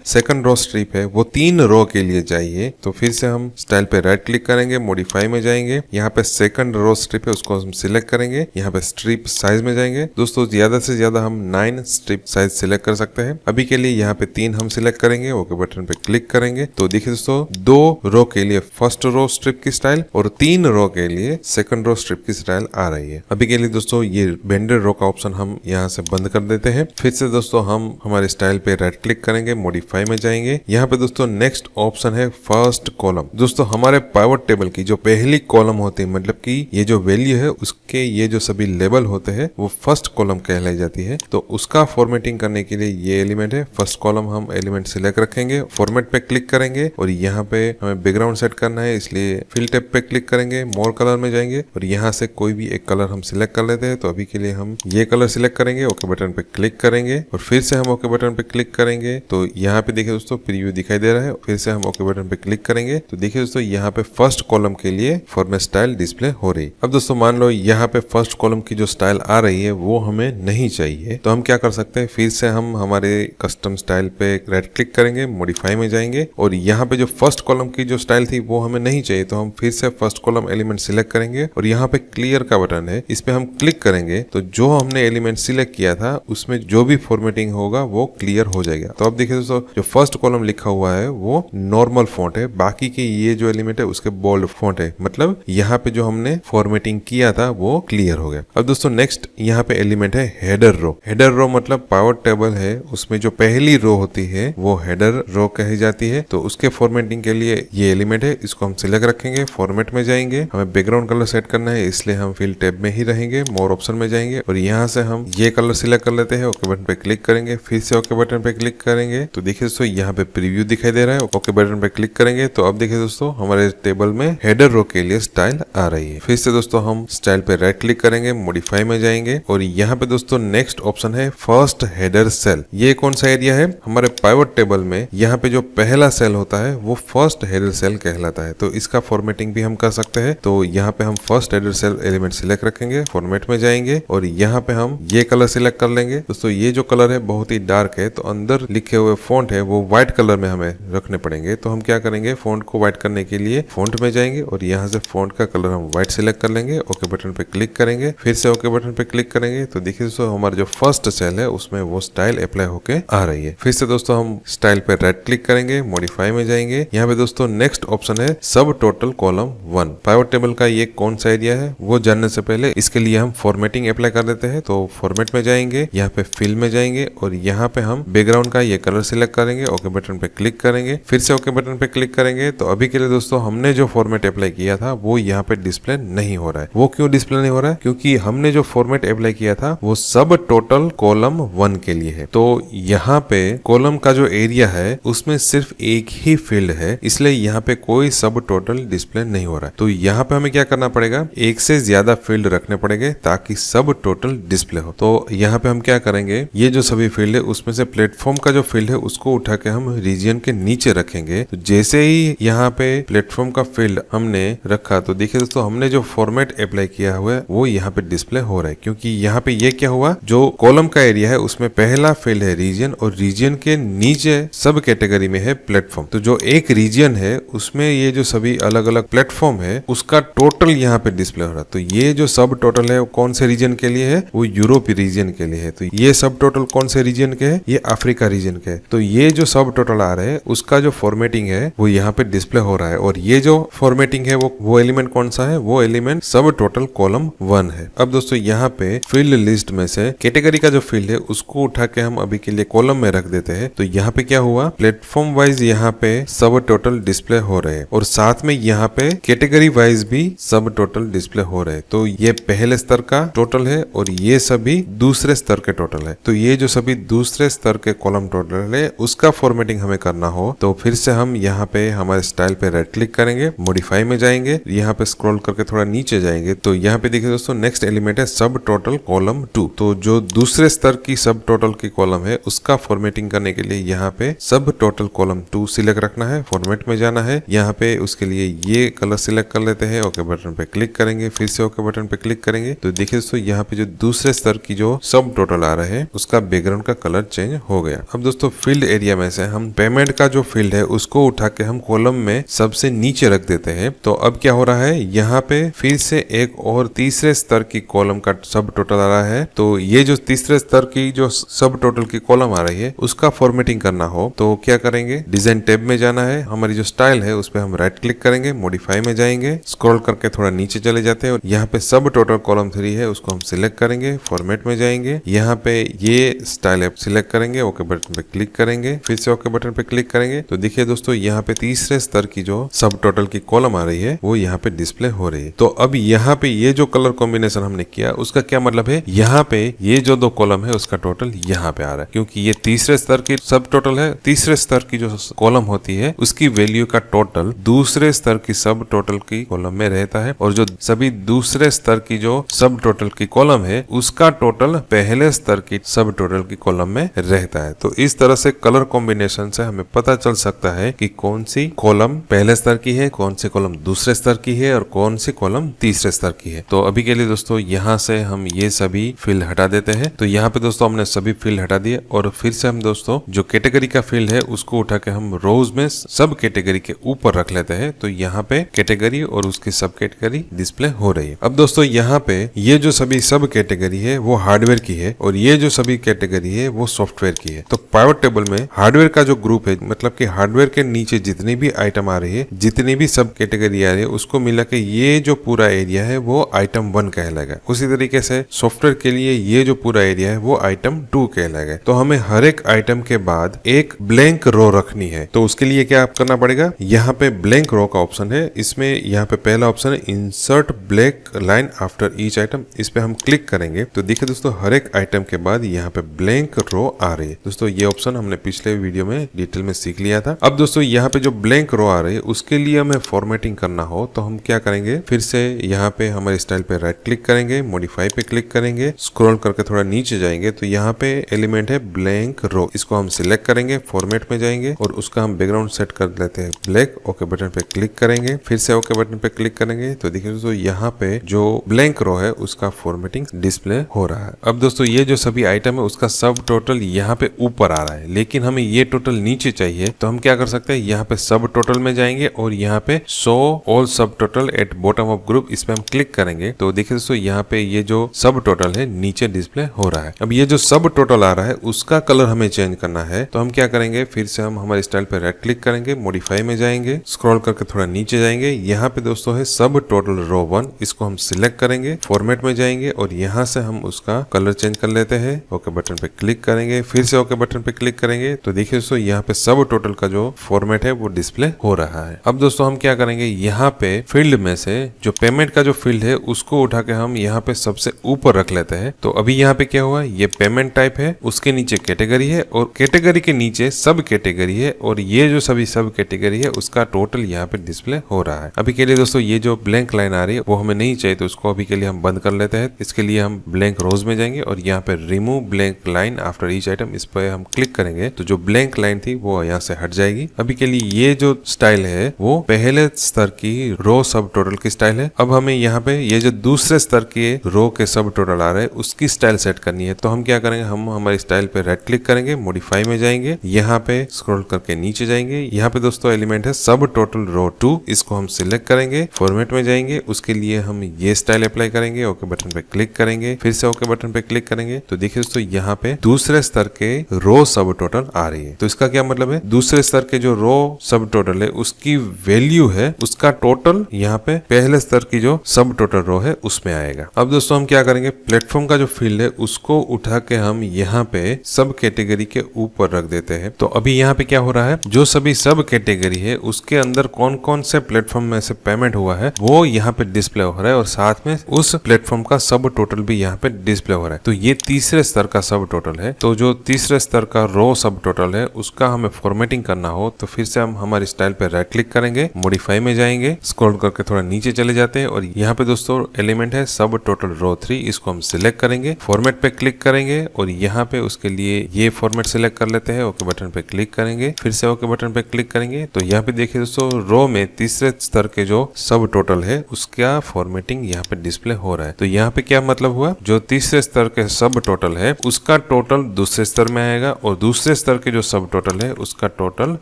सेकंड रो स्ट्रिप है वो 3 रो के लिए चाहिए तो फिर से हम स्टाइल पे राइट क्लिक करेंगे, मॉडिफाई में जाएंगे, यहाँ पे सेकंड रो स्ट्रिप है उसको हम सिलेक्ट करेंगे, यहाँ पे स्ट्रिप साइज में जाएंगे। दोस्तों ज्यादा से ज्यादा हम 9 स्ट्रिप साइज सिलेक्ट कर सकते हैं। अभी के लिए यहाँ पे 3 हम सिलेक्ट करेंगे, ओके बटन पे क्लिक करेंगे। तो देखिए दोस्तों 2 रो के लिए फर्स्ट रो स्ट्रिप की स्टाइल और 3 रो के लिए सेकंड रो स्ट्रिप की स्टाइल आ रही है। अभी के लिए दोस्तों ये बेंडेड रो का ऑप्शन हम यहाँ से बंद कर देते हैं। फिर से दोस्तों हम हमारे स्टाइल पे राइट क्लिक करेंगे, मॉडिफाई में जाएंगे, यहाँ पे दोस्तों नेक्स्ट ऑप्शन है फर्स्ट कॉलम। दोस्तों हमारे पाइवट टेबल की जो पहली कॉलम होती है, मतलब कि ये जो वैल्यू है उसके ये जो सभी लेबल होते हैं वो फर्स्ट कॉलम कहलाई जाती है। तो उसका फॉर्मेटिंग करने के लिए ये एलिमेंट है फर्स्ट कॉलम, हम एलिमेंट सिलेक्ट रखेंगे, फॉर्मेट पे क्लिक करेंगे और यहाँ पे हमें बैकग्राउंड सेट करना है, इसलिए फिल टैब पे क्लिक करेंगे, मोर कलर में जाएंगे और यहाँ से कोई भी एक कलर हम सिलेक्ट कर लेते हैं। तो अभी के लिए हम ये कलर सिलेक्ट करेंगे, ओके बटन पे क्लिक करेंगे और फिर से हम ओके बटन पे क्लिक करेंगे। तो यहाँ पे देखिए दोस्तों प्रीव्यू दिखाई दे रहा है। फिर से हम ओके बटन पे क्लिक करेंगे तो देखिए दोस्तों यहाँ पे फर्स्ट कॉलम के लिए फॉर्मेट स्टाइल डिस्प्ले हो रही। अब दोस्तों मान लो यहाँ पे फर्स्ट कॉलम की जो स्टाइल आ रही है वो हमें नहीं चाहिए, तो हम क्या कर सकते हैं, फिर से हम हमारे कस्टम स्टाइल पे राइट क्लिक करेंगे, मॉडिफाई में जाएंगे और यहाँ पे जो फर्स्ट कॉलम की जो स्टाइल थी वो हमें नहीं चाहिए, तो हम फिर से फर्स्ट कॉलम एलिमेंट सिलेक्ट करेंगे और यहाँ पे क्लियर का बटन है, इस पे हम क्लिक करेंगे तो जो हमने एलिमेंट सिलेक्ट किया था उसमें जो भी फॉर्मेटिंग होगा वो क्लियर हो जाएगा। तो अब देखिए दोस्तों जो फर्स्ट कॉलम लिखा हुआ है वो नॉर्मल फॉन्ट है, बाकी के ये जो एलिमेंट है उसके बोल्ड फॉन्ट है, मतलब यहाँ पे जो हमने फॉर्मेटिंग किया था वो क्लियर हो गया। अब दोस्तों नेक्स्ट यहाँ पे एलिमेंट है हेडर रो। हेडर रो मतलब पाइवट टेबल है उसमें जो पहली रो होती है वो हेडर रो कही जाती है। तो उसके फॉर्मेटिंग के लिए ये एलिमेंट है, इसको हम सिलेक्ट रखेंगे, फॉर्मेट में जाएंगे, हमें बैकग्राउंड कलर सेट करना है इसलिए हम फिल टैब में ही रहेंगे, मोर ऑप्शन में जाएंगे और यहाँ से हम ये कलर सिलेक्ट कर लेते हैं, ओके बटन पे क्लिक करेंगे, फिर से ओके बटन पे क्लिक करेंगे। तो देखिए दोस्तों यहाँ पे प्रीव्यू दिखाई दे रहा है, ओके बटन पे क्लिक करेंगे तो अब देखिए दोस्तों हमारे टेबल में हेडर रो के लिए स्टाइल आ रही है। फिर से दोस्तों हम स्टाइल पे राइट क्लिक करेंगे, मॉडिफाई में जाएंगे और यहाँ पे दोस्तों नेक्स्ट ऑप्शन है फर्स्ट हेडर सेल। ये कौन सा एरिया है, हमारे पाइवट टेबल में यहाँ पे जो पहला सेल होता है वो फर्स्ट हेडर सेल कहलाता है। तो इसका फॉर्मेटिंग भी हम कर सकते हैं। तो यहाँ पे हम first header cell element select रखेंगे, फॉर्मेट में जाएंगे और यहाँ पे हम ये कलर सिलेक्ट कर लेंगे। दोस्तों ये जो कलर है बहुत ही डार्क है, तो अंदर लिखे हुए फॉन्ट है वो व्हाइट कलर में हमें रखने पड़ेंगे। तो हम क्या करेंगे, फॉन्ट को व्हाइट करने के लिए फॉन्ट में जाएंगे और यहाँ से फॉन्ट का कलर हम व्हाइट सिलेक्ट कर लेंगे, ओके बटन पे क्लिक करेंगे, फिर से ओके बटन पे क्लिक करेंगे। तो देखिए दोस्तों हमारा जो फर्स्ट सेल है उसमें वो स्टाइल अप्लाई होके आ रही है। फिर से दोस्तों हम स्टाइल पे राइट क्लिक करेंगे, मॉडिफाई में जाएंगे, यहाँ पे दोस्तों नेक्स्ट ऑप्शन है सब टोटल कॉलम 1। पाइवट टेबल का ये कौन सा एरिया है वो जानने से पहले इसके लिए हम फॉर्मेटिंग अप्लाई कर देते हैं। तो फॉर्मेट में जाएंगे, यहाँ पे फिल में जाएंगे और यहाँ पे हम बैकग्राउंड का ये कलर सिलेक्ट करेंगे, ओके बटन पे क्लिक करेंगे, फिर से ओके बटन पे क्लिक करेंगे। तो अभी के लिए दोस्तों हमने जो फॉर्मेट अप्लाई किया था वो यहाँ पे डिस्प्ले नहीं हो रहा है। वो क्यों डिस्प्ले नहीं हो रहा है, क्योंकि हमने जो फॉर्मेट अप्लाई किया था वो सब टोटल कॉलम 1 के लिए है। तो यहाँ पे कॉलम का जो एरिया है उसमें सिर्फ एक ही फील्ड है, इसलिए यहाँ पे कोई सब टोटल डिस्प्ले नहीं हो रहा है। तो यहाँ पे हमें क्या करना पड़ेगा, एक से ज्यादा फील्ड रखने पड़ेंगे ताकि सब टोटल डिस्प्ले हो। तो यहाँ पे हम क्या करेंगे, ये जो सभी फील्ड है उसमें से प्लेटफॉर्म का जो फील्ड है उसको उठा के हम रीजन के नीचे रखेंगे। तो जैसे ही यहाँ पे प्लेटफॉर्म का फील्ड हमने रखा तो देखिए दोस्तों हमने जो फॉर्मेट अप्लाई किया हुआ है वो यहाँ पे डिस्प्ले हो रहा है, क्योंकि यहाँ पे ये क्या हुआ, जो कॉलम का एरिया है उसमें पहला फील्ड है रीजन और रीजन के नीचे सब कैटेगरी में है प्लेटफॉर्म। तो जो एक रीजन है उसमें ये जो सभी अलग अलग प्लेटफॉर्म है उसका टोटल यहाँ पे डिस्प्ले हो रहा है। तो ये जो सब टोटल है वो कौन से रीजन के लिए है, वो यूरोप रीजन के लिए है। तो ये सब टोटल कौन से रीजन के है, ये अफ्रीका रीजन के है। तो ये जो सब टोटल आ रहे हैं उसका जो फॉर्मेटिंग है वो यहाँ पे डिस्प्ले हो रहा है और ये जो फॉर्मेटिंग है वो एलिमेंट कौन सा है, वो एलिमेंट सब टोटल कॉलम 1 है। अब दोस्तों यहाँ पे फील्ड लिस्ट में से कैटेगरी का जो फील्ड है उसको उठा के हम अभी के लिए कॉलम में रख देते हैं। तो यहाँ पे क्या हुआ, प्लेटफॉर्म वाइज यहाँ पे सब टोटल डिस्प्ले हो रहे हैं और साथ में यहाँ पे कैटेगरी वाइज भी सब टोटल डिस्प्ले हो रहे हैं। तो ये पहले स्तर का टोटल है और ये सभी दूसरे स्तर के टोटल है। तो ये जो सभी दूसरे स्तर के कॉलम टोटल है उसका फॉर्मेटिंग हमें करना हो तो फिर से हम यहाँ पे हमारे स्टाइल पे राइट क्लिक करेंगे, मॉडिफाई में जाएंगे, यहाँ पे स्क्रॉल करके थोड़ा नीचे जाएंगे तो यहाँ पे देखिए दोस्तों नेक्स्ट एलिमेंट है सब टोटल कॉलम 2। तो जो दूसरे स्तर की सब टोटल की कॉलम है उसका फॉर्मेटिंग करने के लिए यहाँ पे सब टोटल कॉलम 2 सिलेक्ट रखना है, फॉर्मेट में जाना है, यहाँ पे उसके लिए ये कलर सिलेक्ट कर लेते हैं, ओके बटन पे क्लिक करेंगे, फिर से ओके बटन पे क्लिक करेंगे। तो देखिए दोस्तों यहाँ पे जो दूसरे स्तर की जो जो सब टोटल आ रहे हैं उसका बैकग्राउंड का कलर चेंज हो गया। अब दोस्तों फील्ड एरिया में से हम पेमेंट का जो फील्ड है उसको उठा के हम कॉलम में सबसे नीचे रख देते हैं। तो अब क्या हो रहा है, यहाँ पे फिर से एक और तीसरे स्तर की कॉलम का सब टोटल आ रहा है। तो ये जो तीसरे स्तर की जो सब टोटल की कॉलम आ रही है उसका फॉर्मेटिंग करना हो तो क्या करेंगे, डिजाइन टैब में जाना है, हमारी जो स्टाइल है उस पर हम राइट क्लिक करेंगे, मॉडिफाई में जाएंगे, स्क्रॉल करके थोड़ा नीचे चले जाते हैं और यहाँ पे सब टोटल कॉलम 3 है उसको हम सिलेक्ट करेंगे, फॉर्मेट में जाएंगे, यहाँ पे ये स्टाइल ऐप सिलेक्ट करेंगे, ओके बटन पे क्लिक करेंगे, फिर से ओके बटन पे क्लिक करेंगे। तो देखिए दोस्तों यहाँ पे तीसरे स्तर की जो सब टोटल की कॉलम आ रही है वो यहाँ पे डिस्प्ले हो रही है। तो अब यहाँ पे ये जो कलर कॉम्बिनेशन हमने किया उसका क्या मतलब है, यहाँ पे ये जो दो कॉलम है उसका टोटल यहाँ पे आ रहा है, क्योंकि ये तीसरे स्तर की सब टोटल है। तीसरे स्तर की जो कॉलम होती है उसकी वैल्यू का टोटल दूसरे स्तर की सब टोटल की कॉलम में रहता है, और जो सभी दूसरे स्तर की जो सब टोटल की कॉलम है उसका टोटल पहले स्तर की सब टोटल की कॉलम में रहता है। तो इस तरह से कलर कॉम्बिनेशन से हमें पता चल सकता है कि कौन सी कॉलम पहले स्तर की है, कौन सी कॉलम दूसरे स्तर की है और कौन सी कॉलम तीसरे स्तर की है। तो अभी के लिए दोस्तों यहाँ से हम ये सभी फील्ड हटा देते हैं। तो यहाँ पे दोस्तों हमने सभी फील्ड हटा दिए और फिर से हम दोस्तों जो कैटेगरी का फील्ड है उसको उठा के हम रोज में सब कैटेगरी के ऊपर रख लेते हैं। तो यहाँ पे कैटेगरी और उसकी सब कैटेगरी डिस्प्ले हो रही है। अब दोस्तों यहाँ पे ये जो सभी सब कैटेगरी है वो हार्डवेयर की है और ये जो सभी कैटेगरी है वो सॉफ्टवेयर की है। तो पाइवट टेबल में हार्डवेयर का जो ग्रुप है, मतलब कि हार्डवेयर के नीचे जितनी भी आइटम आ रही है, जितनी भी सब कैटेगरी आ रही है, उसको मिला के ये जो पूरा एरिया है वो आइटम 1 कहलाएगा। उसी तरीके से सॉफ्टवेयर के लिए ये जो पूरा एरिया है वो आइटम 2 कहलाएगा। तो हमें हर एक आइटम के बाद एक ब्लैंक रो रखनी है। तो उसके लिए क्या करना पड़ेगा, यहाँ पे ब्लैंक रो का ऑप्शन है, इसमें यहाँ पे पहला ऑप्शन है insert black line after each item, इस पे हम क्लिक करेंगे। तो देखिए दोस्तों हर एक आइटम के बाद यहाँ पे ब्लैंक रो आ रही है। दोस्तों ये ऑप्शन हमने पिछले वीडियो में डिटेल में सीख लिया था। अब दोस्तों यहाँ पे जो ब्लैंक रो आ रही है उसके लिए हमें फॉर्मेटिंग करना हो तो हम क्या करेंगे, फिर से यहाँ पे हमारे स्टाइल पे राइट क्लिक करेंगे, मॉडिफाई पे क्लिक करेंगे, स्क्रॉल करके थोड़ा नीचे जाएंगे तो यहाँ पे एलिमेंट है ब्लैंक रो, इसको हम सिलेक्ट करेंगे, फॉर्मेट में जाएंगे और उसका हम बैकग्राउंड सेट कर लेते हैं ब्लैक। ओके बटन पे क्लिक करेंगे, फिर से ओके बटन पे क्लिक करेंगे। तो देखिए दोस्तों यहाँ पे जो ब्लैंक रो है उसका फॉर्मेटिंग डिस्प्ले हो रहा है। अब दोस्तों ये जो सभी आइटम है उसका सब टोटल यहाँ पे ऊपर आ रहा है, लेकिन हमें ये टोटल नीचे चाहिए। तो हम क्या कर सकते हैं, यहाँ पे सब टोटल में जाएंगे और यहाँ पे शो ऑल सब total at bottom of group, इस पे हम क्लिक करेंगे। तो देखिए दोस्तों यहाँ पे ये जो सब टोटल है नीचे डिस्प्ले हो रहा है। अब ये जो सब टोटल आ रहा है उसका कलर हमें चेंज करना है। तो हम क्या करेंगे, फिर से हम हमारे स्टाइल पे राइट क्लिक करेंगे, मॉडिफाई में जाएंगे, स्क्रॉल करके थोड़ा नीचे जाएंगे, यहाँ पे दोस्तों है सब टोटल रो 1, इसको हम सिलेक्ट करेंगे, फॉर्मेट में जाएंगे और यहाँ से हम उसका कलर चेंज कर लेते हैं। ओके बटन पे क्लिक करेंगे, फिर से ओके बटन पे क्लिक करेंगे। तो देखिए दोस्तों यहाँ पे सब टोटल का जो फॉर्मेट है वो डिस्प्ले हो रहा है। अब दोस्तों हम क्या करेंगे, यहाँ पे फील्ड में से जो पेमेंट का जो फील्ड है उसको उठा के हम यहाँ पे सबसे ऊपर रख लेते हैं। तो अभी यहाँ पे क्या हुआ, ये पेमेंट टाइप है, उसके नीचे कैटेगरी है और कैटेगरी के नीचे सब कैटेगरी है और ये जो सभी सब कैटेगरी है उसका टोटल यहाँ पे डिस्प्ले हो रहा है। अभी के लिए दोस्तों ये जो ब्लैंक लाइन आ रही है वो हमें नहीं चाहिए, तो उसको अभी के लिए हम बंद कर लेते हैं। इसके लिए हम ब्लैंक रोज में जाएंगे और यहाँ पे remove blank line after each item, इस पे हम क्लिक करेंगे तो जो ब्लैंक लाइन थी वो यहाँ से हट जाएगी। अभी के लिए ये जो स्टाइल है वो पहले स्तर की रो सब टोटल की स्टाइल है। अब हमें यहाँ पे ये जो दूसरे स्तर के रो के सब टोटल आ रहे हैं उसकी स्टाइल सेट करनी है। तो हम क्या करेंगे, हम हमारी स्टाइल पे राइट क्लिक करेंगे, मॉडिफाई में जाएंगे, यहाँ पे स्क्रॉल करके नीचे जाएंगे, यहाँ पे दोस्तों एलिमेंट है सब टोटल रो 2, इसको हम सिलेक्ट करेंगे, फॉर्मेट में जाएंगे, उसके लिए हम ये स्टाइल अप्लाई करेंगे, ओके बटन पे क्लिक करेंगे, फिर से ओके बटन पे क्लिक करेंगे। तो देखिए दोस्तों यहाँ पे दूसरे स्तर के रो सब टोटल आ रही है। तो इसका क्या मतलब है, दूसरे स्तर के जो रो सब टोटल है उसकी वैल्यू है उसका टोटल यहाँ पे पहले स्तर की जो सब टोटल रो है उसमें आएगा। अब दोस्तों हम क्या करेंगे, प्लेटफॉर्म का जो फील्ड है उसको उठा के हम यहाँ पे सब कैटेगरी के ऊपर रख देते हैं। तो अभी यहाँ पे क्या हो रहा है, जो सभी सब कैटेगरी है उसके अंदर कौन कौन से प्लेटफॉर्म में से पेमेंट हुआ है वो यहाँ पे डिस्प्ले हो रहा है और साथ में उस प्लेटफॉर्म का सब टोटल भी यहाँ पे डिस्प्ले हो रहा है। तो ये तीसरे स्तर का सब टोटल है। तो जो तीसरे स्तर का रो सब टोटल है उसका हमें फॉर्मेटिंग करना हो तो फिर से हम हमारी स्टाइल पे राइट क्लिक करेंगे, मॉडिफाई में जाएंगे, स्क्रॉल करके थोड़ा नीचे चले जाते हैं और यहाँ पे दोस्तों एलिमेंट है सब टोटल रो 3, इसको हम सिलेक्ट करेंगे, फॉर्मेट पे क्लिक करेंगे और यहाँ पे उसके लिए ये फॉर्मेट सिलेक्ट कर लेते हैं, ओके बटन पे क्लिक करेंगे, फिर से ओके बटन पे क्लिक करेंगे। तो यहाँ पे देखिए दोस्तों रो में तीसरे स्तर के जो सब टोटल है उसका फॉर्मेटिंग यहाँ पे डिस्प्ले हो रहा है। तो यहाँ पे क्या मतलब हुआ, जो तीसरे तीसरे स्तर के सब टोटल है उसका टोटल दूसरे स्तर में आएगा और दूसरे स्तर के जो सब टोटल है उसका टोटल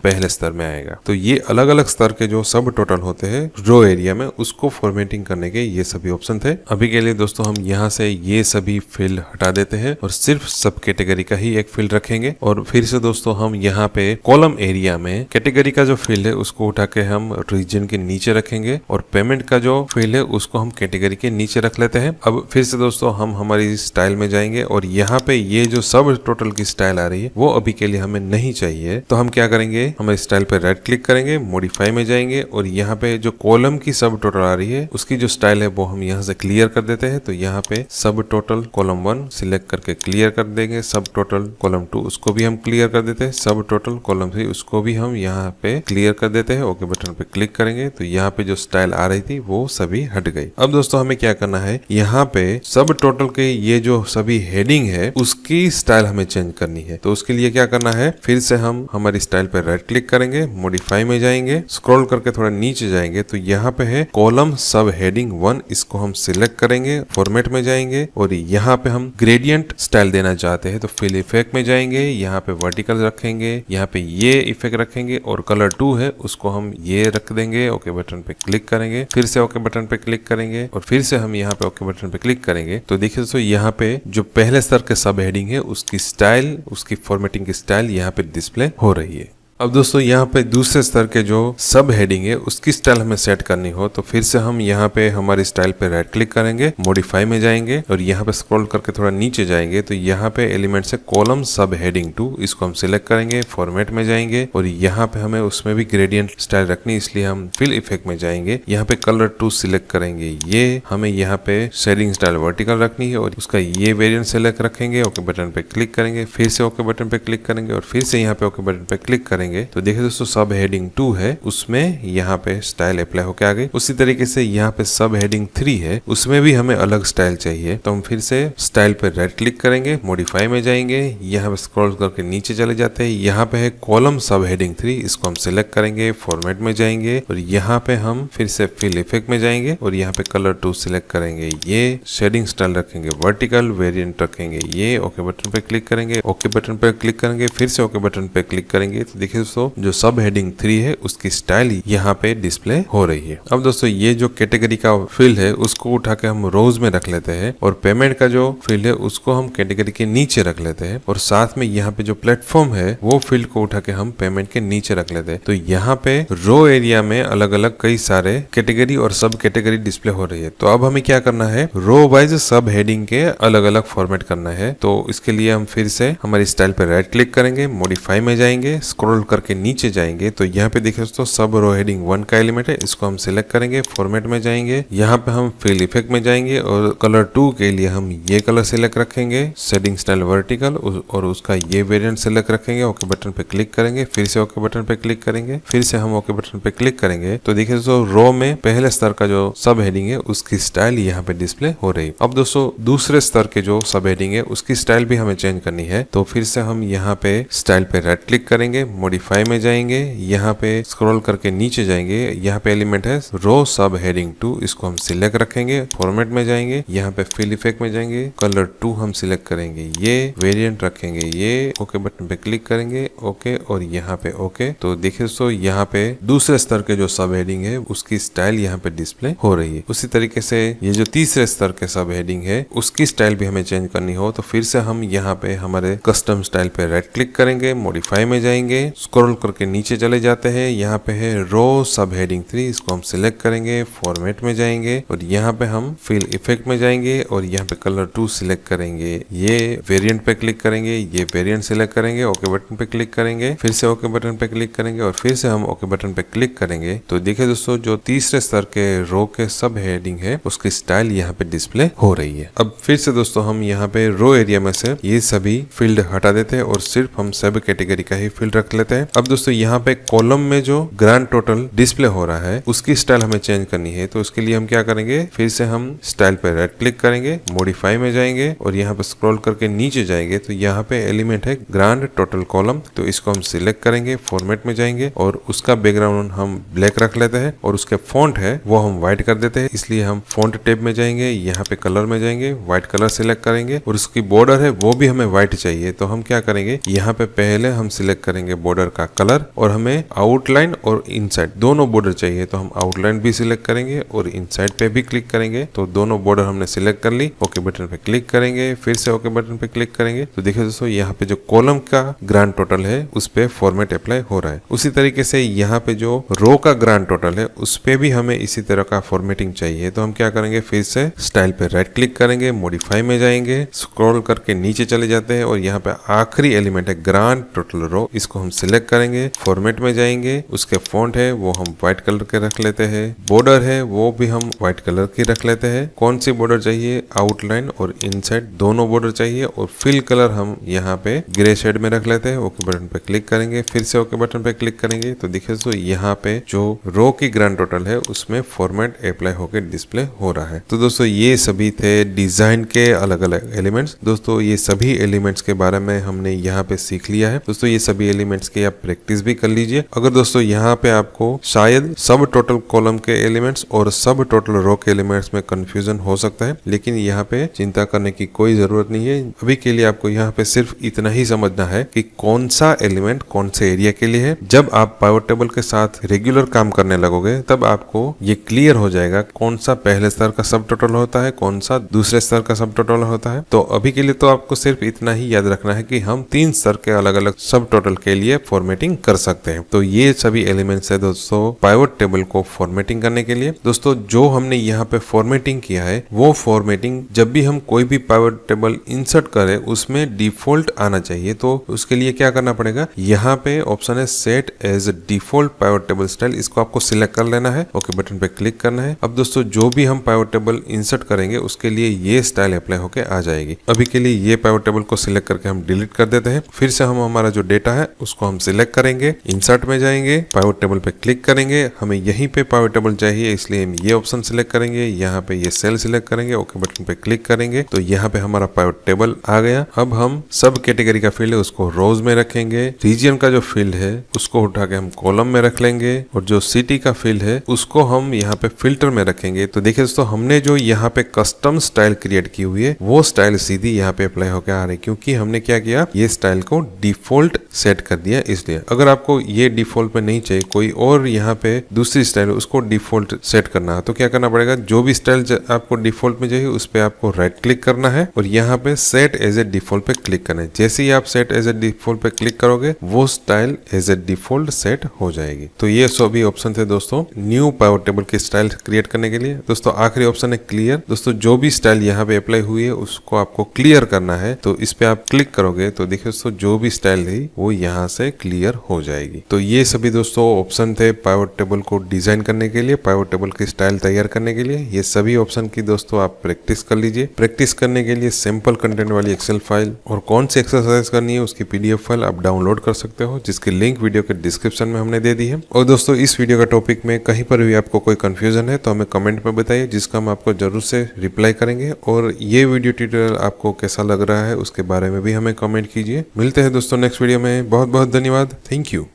पहले स्तर में आएगा। तो ये अलग अलग स्तर के जो सब टोटल होते हैं रो एरिया में उसको फॉर्मेटिंग करने के ये सभी ऑप्शन थे। अभी के लिए दोस्तों हम यहाँ से ये सभी फील्ड हटा देते हैं और सिर्फ सब कैटेगरी का ही एक फील्ड रखेंगे। और फिर से दोस्तों हम यहाँ पे कॉलम एरिया में कैटेगरी का जो फील्ड है उसको उठा के हम रीजन के नीचे रखेंगे और पेमेंट का जो फील्ड है उसको हम कैटेगरी के नीचे रख लेते हैं। अब फिर से दोस्तों हम हमारी स्टाइल में जाएंगे और यहाँ पे ये जो सब टोटल की स्टाइल आ रही है वो अभी के लिए हमें नहीं चाहिए। तो हम क्या करेंगे, हमारे स्टाइल पे राइट क्लिक करेंगे, मॉडिफाई में जाएंगे और यहाँ पे जो कॉलम की सब टोटल आ रही है उसकी जो स्टाइल है वो हम यहाँ से क्लियर कर देते हैं। तो यहाँ पे सब टोटल कॉलम 1 सिलेक्ट करके क्लियर कर देंगे, सब टोटल कॉलम 2 उसको भी हम क्लियर कर देते हैं, सब टोटल कॉलम 3 उसको भी हम यहाँ पे क्लियर कर देते हैं। ओके बटन पे क्लिक करेंगे तो यहाँ पे जो स्टाइल आ रही थी वो सभी हट गई। अब दोस्तों हमें क्या करना है, यहाँ पे सब टोटल के ये जो सभी हेडिंग है उसकी स्टाइल हमें चेंज करनी है। तो उसके लिए क्या करना है, फिर से हम हमारी स्टाइल पे राइट क्लिक करेंगे, मॉडिफाई में जाएंगे, स्क्रॉल करके थोड़ा नीचे जाएंगे तो यहाँ पे है कॉलम सब हेडिंग 1 इसको हम सिलेक्ट करेंगे, फॉर्मेट में जाएंगे और यहाँ पे हम ग्रेडियंट स्टाइल देना चाहते हैं तो फिल इफेक्ट में जाएंगे, यहाँ पे वर्टिकल रखेंगे, यहाँ पे ये इफेक्ट रखेंगे और कलर 2 है उसको हम ये रख देंगे। ओके बटन पे क्लिक करेंगे, फिर से ओके बटन पे क्लिक करेंगे और फिर से हम यहाँ पे ओके बटन पे क्लिक करेंगे तो देखिए दोस्तों यहाँ पे जो पहले स्तर के सब हेडिंग है उसकी स्टाइल, उसकी फॉर्मेटिंग की स्टाइल यहाँ पे डिस्प्ले हो रही है। अब दोस्तों यहाँ पे दूसरे स्तर के जो सब हेडिंग है उसकी स्टाइल हमें सेट करनी हो तो फिर से हम यहाँ पे हमारी स्टाइल पे राइट क्लिक करेंगे, मॉडिफाई में जाएंगे और यहाँ पे स्क्रॉल करके थोड़ा नीचे जाएंगे तो यहाँ पे एलिमेंट से कॉलम सब हेडिंग 2 इसको हम सिलेक्ट करेंगे, फॉर्मेट में जाएंगे और यहाँ पे हमें उसमें भी ग्रेडियंट स्टाइल रखनी इसलिए हम फिल इफेक्ट में जाएंगे, यहाँ पे कलर 2 सिलेक्ट करेंगे, ये हमें यहाँ पे शेडिंग स्टाइल वर्टिकल रखनी है और उसका ये वेरियंट सिलेक्ट रखेंगे। ओके बटन पे क्लिक करेंगे, फिर से ओके बटन पे क्लिक करेंगे और फिर से यहाँ पे ओके बटन पे क्लिक करेंगे तो देखिए दोस्तों सब हेडिंग 2 है उसमें यहाँ पे स्टाइल अप्लाई होके आ गई। उसी तरीके से यहाँ पे सब हेडिंग 3 है उसमें भी हमें अलग स्टाइल चाहिए तो हम फिर से स्टाइल पे राइट क्लिक करेंगे, मॉडिफाई में जाएंगे, यहाँ पे स्क्रॉल करके नीचे चले जाते हैं, यहाँ पे है कॉलम सब हेडिंग 3 इसको हम सिलेक्ट करेंगे, फॉर्मेट में जाएंगे और यहाँ पे हम फिर से फिल इफेक्ट में जाएंगे और यहाँ पे कलर 2 सिलेक्ट करेंगे, ये शेडिंग स्टाइल रखेंगे, वर्टिकल वेरिएंट रखेंगे, ये ओके बटन पे क्लिक करेंगे, ओके बटन पे क्लिक करेंगे, फिर से ओके बटन पे क्लिक करेंगे तो देखिए दोस्तों जो सब हेडिंग 3 है उसकी स्टाइल यहाँ पे डिस्प्ले हो रही है। अब दोस्तों ये जो कैटेगरी का फील्ड है उसको उठा के हम रोज में रख लेते हैं और पेमेंट का जो फील्ड है उसको हम कैटेगरी के नीचे रख लेते हैं और साथ में यहाँ पे जो प्लेटफॉर्म है वो फील्ड को उठा के हम पेमेंट के नीचे रख लेते हैं। तो यहाँ पे रो एरिया में अलग अलग कई सारे कैटेगरी और सब कैटेगरी डिस्प्ले हो रही है। तो अब हमें क्या करना है, रो वाइज सब हेडिंग के अलग अलग फॉर्मेट करना है। तो इसके लिए हम फिर से हमारी स्टाइल पे राइट क्लिक करेंगे, मॉडिफाई में जाएंगे, स्क्रॉल करके नीचे जाएंगे तो यहाँ पे देखिए दोस्तों सब रो हेडिंग 1 का एलिमेंट है इसको हम सिलेक्ट करेंगे, फॉर्मेट में जाएंगे, यहाँ पे हम फिल इफेक्ट में जाएंगे और कलर 2 के लिए हम ये कलर सिलेक्ट रखेंगे, शेडिंग स्टाइल वर्टिकल और उसका ये वेरिएंट सिलेक्ट रखेंगे, ओके बटन पे क्लिक करेंगे, फिर से ओके बटन पे क्लिक करेंगे, फिर से हम ओके बटन पे क्लिक करेंगे तो देखिए दोस्तों रो में पहले स्तर का जो सब हेडिंग है उसकी स्टाइल यहाँ पे डिस्प्ले हो रही है। अब दोस्तों दूसरे स्तर के जो सब हेडिंग है उसकी स्टाइल भी हमें चेंज करनी है तो फिर से हम यहाँ पे स्टाइल पे राइट क्लिक करेंगे, मॉडिफाई में जाएंगे, यहाँ पे स्क्रॉल करके नीचे जाएंगे, यहाँ पे एलिमेंट है रो सब हेडिंग 2 इसको हम सिलेक्ट रखेंगे, फॉर्मेट में जाएंगे, यहाँ पे फिल इफेक्ट में जाएंगे, कलर 2 हम सिलेक्ट करेंगे, ये वेरिएंट रखेंगे, ये ओके बटन पे क्लिक करेंगे, ओके और यहाँ पे ओके। तो देखिए दोस्तों यहाँ पे दूसरे स्तर के जो सब हेडिंग है उसकी स्टाइल यहाँ पे डिस्प्ले हो रही है। उसी तरीके से ये जो तीसरे स्तर के सब हेडिंग है उसकी स्टाइल भी हमें चेंज करनी हो तो फिर से हम यहाँ पे हमारे कस्टम स्टाइल पे राइट क्लिक करेंगे, मॉडिफाई में जाएंगे, स्क्रॉल करके नीचे चले जाते हैं, यहाँ पे है रो सब हेडिंग 3 इसको हम सिलेक्ट करेंगे, फॉर्मेट में जाएंगे और यहाँ पे हम फिल इफेक्ट में जाएंगे और यहाँ पे कलर 2 सिलेक्ट करेंगे, ये वेरिएंट पे क्लिक करेंगे, ये वेरिएंट सिलेक्ट करेंगे, ओके बटन पे क्लिक करेंगे, फिर से ओके बटन पे क्लिक करेंगे और फिर से हम ओके बटन पे क्लिक करेंगे तो देखिए दोस्तों जो तीसरे स्तर के रो के सब हेडिंग है उसकी स्टाइल यहाँ पे डिस्प्ले हो रही है। अब फिर से दोस्तों हम यहाँ पे रो एरिया में से ये सभी फील्ड हटा देते हैं और सिर्फ हम सब कैटेगरी का ही फील्ड रख लेते लेते हैं। अब दोस्तों यहाँ पे कॉलम में जो ग्रैंड टोटल डिस्प्ले हो रहा है उसकी स्टाइल हमें चेंज करनी है। तो उसके लिए हम क्या करेंगे, फिर से हम स्टाइल पे राइट क्लिक करेंगे, मॉडिफाई में जाएंगे और यहाँ पे स्क्रॉल करके नीचे जाएंगे तो यहाँ पे एलिमेंट है ग्रैंड टोटल कॉलम। तो इसको हम सिलेक्ट करेंगे, फॉर्मेट में जाएंगे और उसका बैकग्राउंड हम ब्लैक रख लेते हैं और उसके फॉन्ट है वो हम व्हाइट कर देते हैं। इसलिए हम फॉन्ट टैब में जाएंगे, यहाँ पे कलर में जाएंगे, व्हाइट कलर सिलेक्ट करेंगे और उसकी बॉर्डर है वो भी हमें व्हाइट चाहिए। तो हम क्या करेंगे, यहाँ पे पहले हम सिलेक्ट करेंगे बॉर्डर का कलर और हमें आउटलाइन और इनसाइड दोनों बॉर्डर चाहिए। तो हम आउटलाइन भी सिलेक्ट करेंगे और इनसाइड पे भी क्लिक करेंगे। तो दोनों बॉर्डर हमने सिलेक्ट कर ली। ओके बटन पे क्लिक करेंगे, फिर से ओके बटन पे क्लिक करेंगे। तो देखिए दोस्तों यहाँ पे जो कॉलम का ग्रैंड टोटल है उस पे फॉर्मेट अप्लाई हो रहा है। उसी तरीके से यहाँ पे जो रो का ग्रैंड टोटल है उस पे भी हमें इसी तरह का फॉर्मेटिंग चाहिए। तो हम क्या करेंगे, फिर से स्टाइल पे राइट क्लिक करेंगे, मॉडिफाई में जाएंगे, स्क्रॉल करके नीचे चले जाते हैं और यहाँ पे आखिरी एलिमेंट है ग्रैंड टोटल रो, इसको हम सिलेक्ट करेंगे, फॉर्मेट में जाएंगे, उसके फॉन्ट है वो हम व्हाइट कलर के रख लेते हैं, बॉर्डर है वो भी हम व्हाइट कलर की रख लेते हैं। कौन सी बॉर्डर चाहिए, आउटलाइन और इनसाइड दोनों बॉर्डर चाहिए और फिल कलर हम यहाँ पे ग्रे शेड में रख लेते हैं। ओके बटन पे क्लिक करेंगे, फिर से ओके बटन पे क्लिक करेंगे। तो देखिए दोस्तों यहाँ पे जो रो की ग्रैंड टोटल है उसमें फॉर्मेट अप्लाई होकर डिस्प्ले हो रहा है। तो दोस्तों ये सभी थे डिजाइन के अलग अलग एलिमेंट्स। दोस्तों ये सभी एलिमेंट्स के बारे में हमने यहाँ पे सीख लिया है। दोस्तों ये सभी एलिमेंट्स की आप प्रैक्टिस भी कर लीजिए। अगर दोस्तों यहाँ पे आपको शायद सब टोटल कॉलम के एलिमेंट्स और सब टोटल रो के एलिमेंट्स में कंफ्यूजन हो सकता है, लेकिन यहाँ पे चिंता करने की कोई जरूरत नहीं है। अभी के लिए आपको यहाँ पे सिर्फ इतना ही समझना है कि कौन सा एलिमेंट कौन से एरिया के लिए है। जब आप पाइवट टेबल के साथ रेगुलर काम करने लगोगे तब आपको ये क्लियर हो जाएगा कौन सा पहले स्तर का सब टोटल होता है, कौन सा दूसरे स्तर का सब टोटल होता है। तो अभी के लिए तो आपको सिर्फ इतना ही याद रखना है कि हम 3 स्तर के अलग अलग सब टोटल के लिए फॉर्मेटिंग कर सकते हैं। तो ये सभी एलिमेंट्स है दोस्तों पाइवट टेबल को फॉर्मेटिंग करने के लिए। दोस्तों जो हमने यहाँ पे फॉर्मेटिंग किया है वो फॉर्मेटिंग जब भी हम कोई भी पाइवट टेबल इंसर्ट करें उसमें डिफॉल्ट आना चाहिए। तो उसके लिए क्या करना पड़ेगा, यहाँ पे ऑप्शन है set as default pivot table style, इसको आपको सिलेक्ट कर लेना है, ओके बटन पे क्लिक करना है। अब दोस्तों जो भी हम पाइवट टेबल इंसर्ट करेंगे उसके लिए ये स्टाइल अप्लाई होके आ जाएगी। अभी के लिए ये पाइवट टेबल को सिलेक्ट करके हम डिलीट कर देते हैं। फिर से हम हमारा जो डेटा है उसको हम सिलेक्ट करेंगे, इंसर्ट में जाएंगे, पाइवट टेबल पे क्लिक करेंगे। हमें यहीं पे पाइवट टेबल चाहिए इसलिए हम ये ऑप्शन सिलेक्ट करेंगे, यहाँ पे ये सेल सिलेक्ट करेंगे, ओके बटन पे क्लिक करेंगे। तो यहाँ पे हमारा पाइवट टेबल आ गया। अब हम सब कैटेगरी का फील्ड है उसको रोज में रखेंगे, रीजन का जो फील्ड है उसको उठा के हम कॉलम में रख लेंगे और जो सिटी का फील्ड है उसको हम यहाँ पे फिल्टर में रखेंगे। तो देखिए दोस्तों हमने जो यहाँ पे कस्टम स्टाइल क्रिएट की हुई है वो स्टाइल सीधी यहाँ पे अप्लाई होकर आ रही है, क्योंकि हमने क्या किया, ये स्टाइल को डिफॉल्ट सेट कर दिया। इसलिए अगर आपको ये डिफॉल्ट में नहीं चाहिए, कोई और यहाँ पे दूसरी स्टाइल उसको डिफॉल्ट सेट करना है, तो क्या करना पड़ेगा, जो भी स्टाइल आपको डिफॉल्ट में चाहिए उस पर आपको राइट क्लिक करना है और यहाँ पे सेट एज ए डिफॉल्ट पे क्लिक करना है। जैसे ही आप सेट एज ए डिफॉल्ट पे क्लिक करोगे वो style as a default set हो जाएगी। तो ये सभी ऑप्शन थे दोस्तों न्यू पाइवट टेबल की स्टाइल क्रिएट करने के लिए। दोस्तों आखिरी ऑप्शन है क्लियर। दोस्तों जो भी स्टाइल यहाँ पे अप्लाई हुई है उसको आपको क्लियर करना है। तो इस पे आप क्लिक करोगे तो देखिए दोस्तों जो भी स्टाइल थी वो यहाँ से क्लियर हो जाएगी। तो ये सभी दोस्तों ऑप्शन थे पाइवट टेबल को डिजाइन करने के लिए, पाइवट टेबल की स्टाइल तैयार करने के लिए। ये सभी ऑप्शन की दोस्तों आप प्रैक्टिस कर लीजिए। प्रैक्टिस करने के लिए सिंपल कंटेंट वाली एक्सेल फाइल और कौन सी एक्सरसाइज करनी है उसकी पीडीएफ फाइल आप डाउनलोड कर सकते हो, जिसकी लिंक वीडियो के डिस्क्रिप्शन में हमने दे दी है। और दोस्तों इस वीडियो का टॉपिक में कहीं पर भी आपको कोई कंफ्यूजन है तो हमें कमेंट में बताइए, जिसका हम आपको जरूर से रिप्लाई करेंगे। और ये वीडियो ट्यूटोरियल आपको कैसा लग रहा है उसके बारे में भी हमें कमेंट कीजिए। मिलते हैं दोस्तों नेक्स्ट वीडियो में। बहुत बहुत धन्यवाद। Thank you.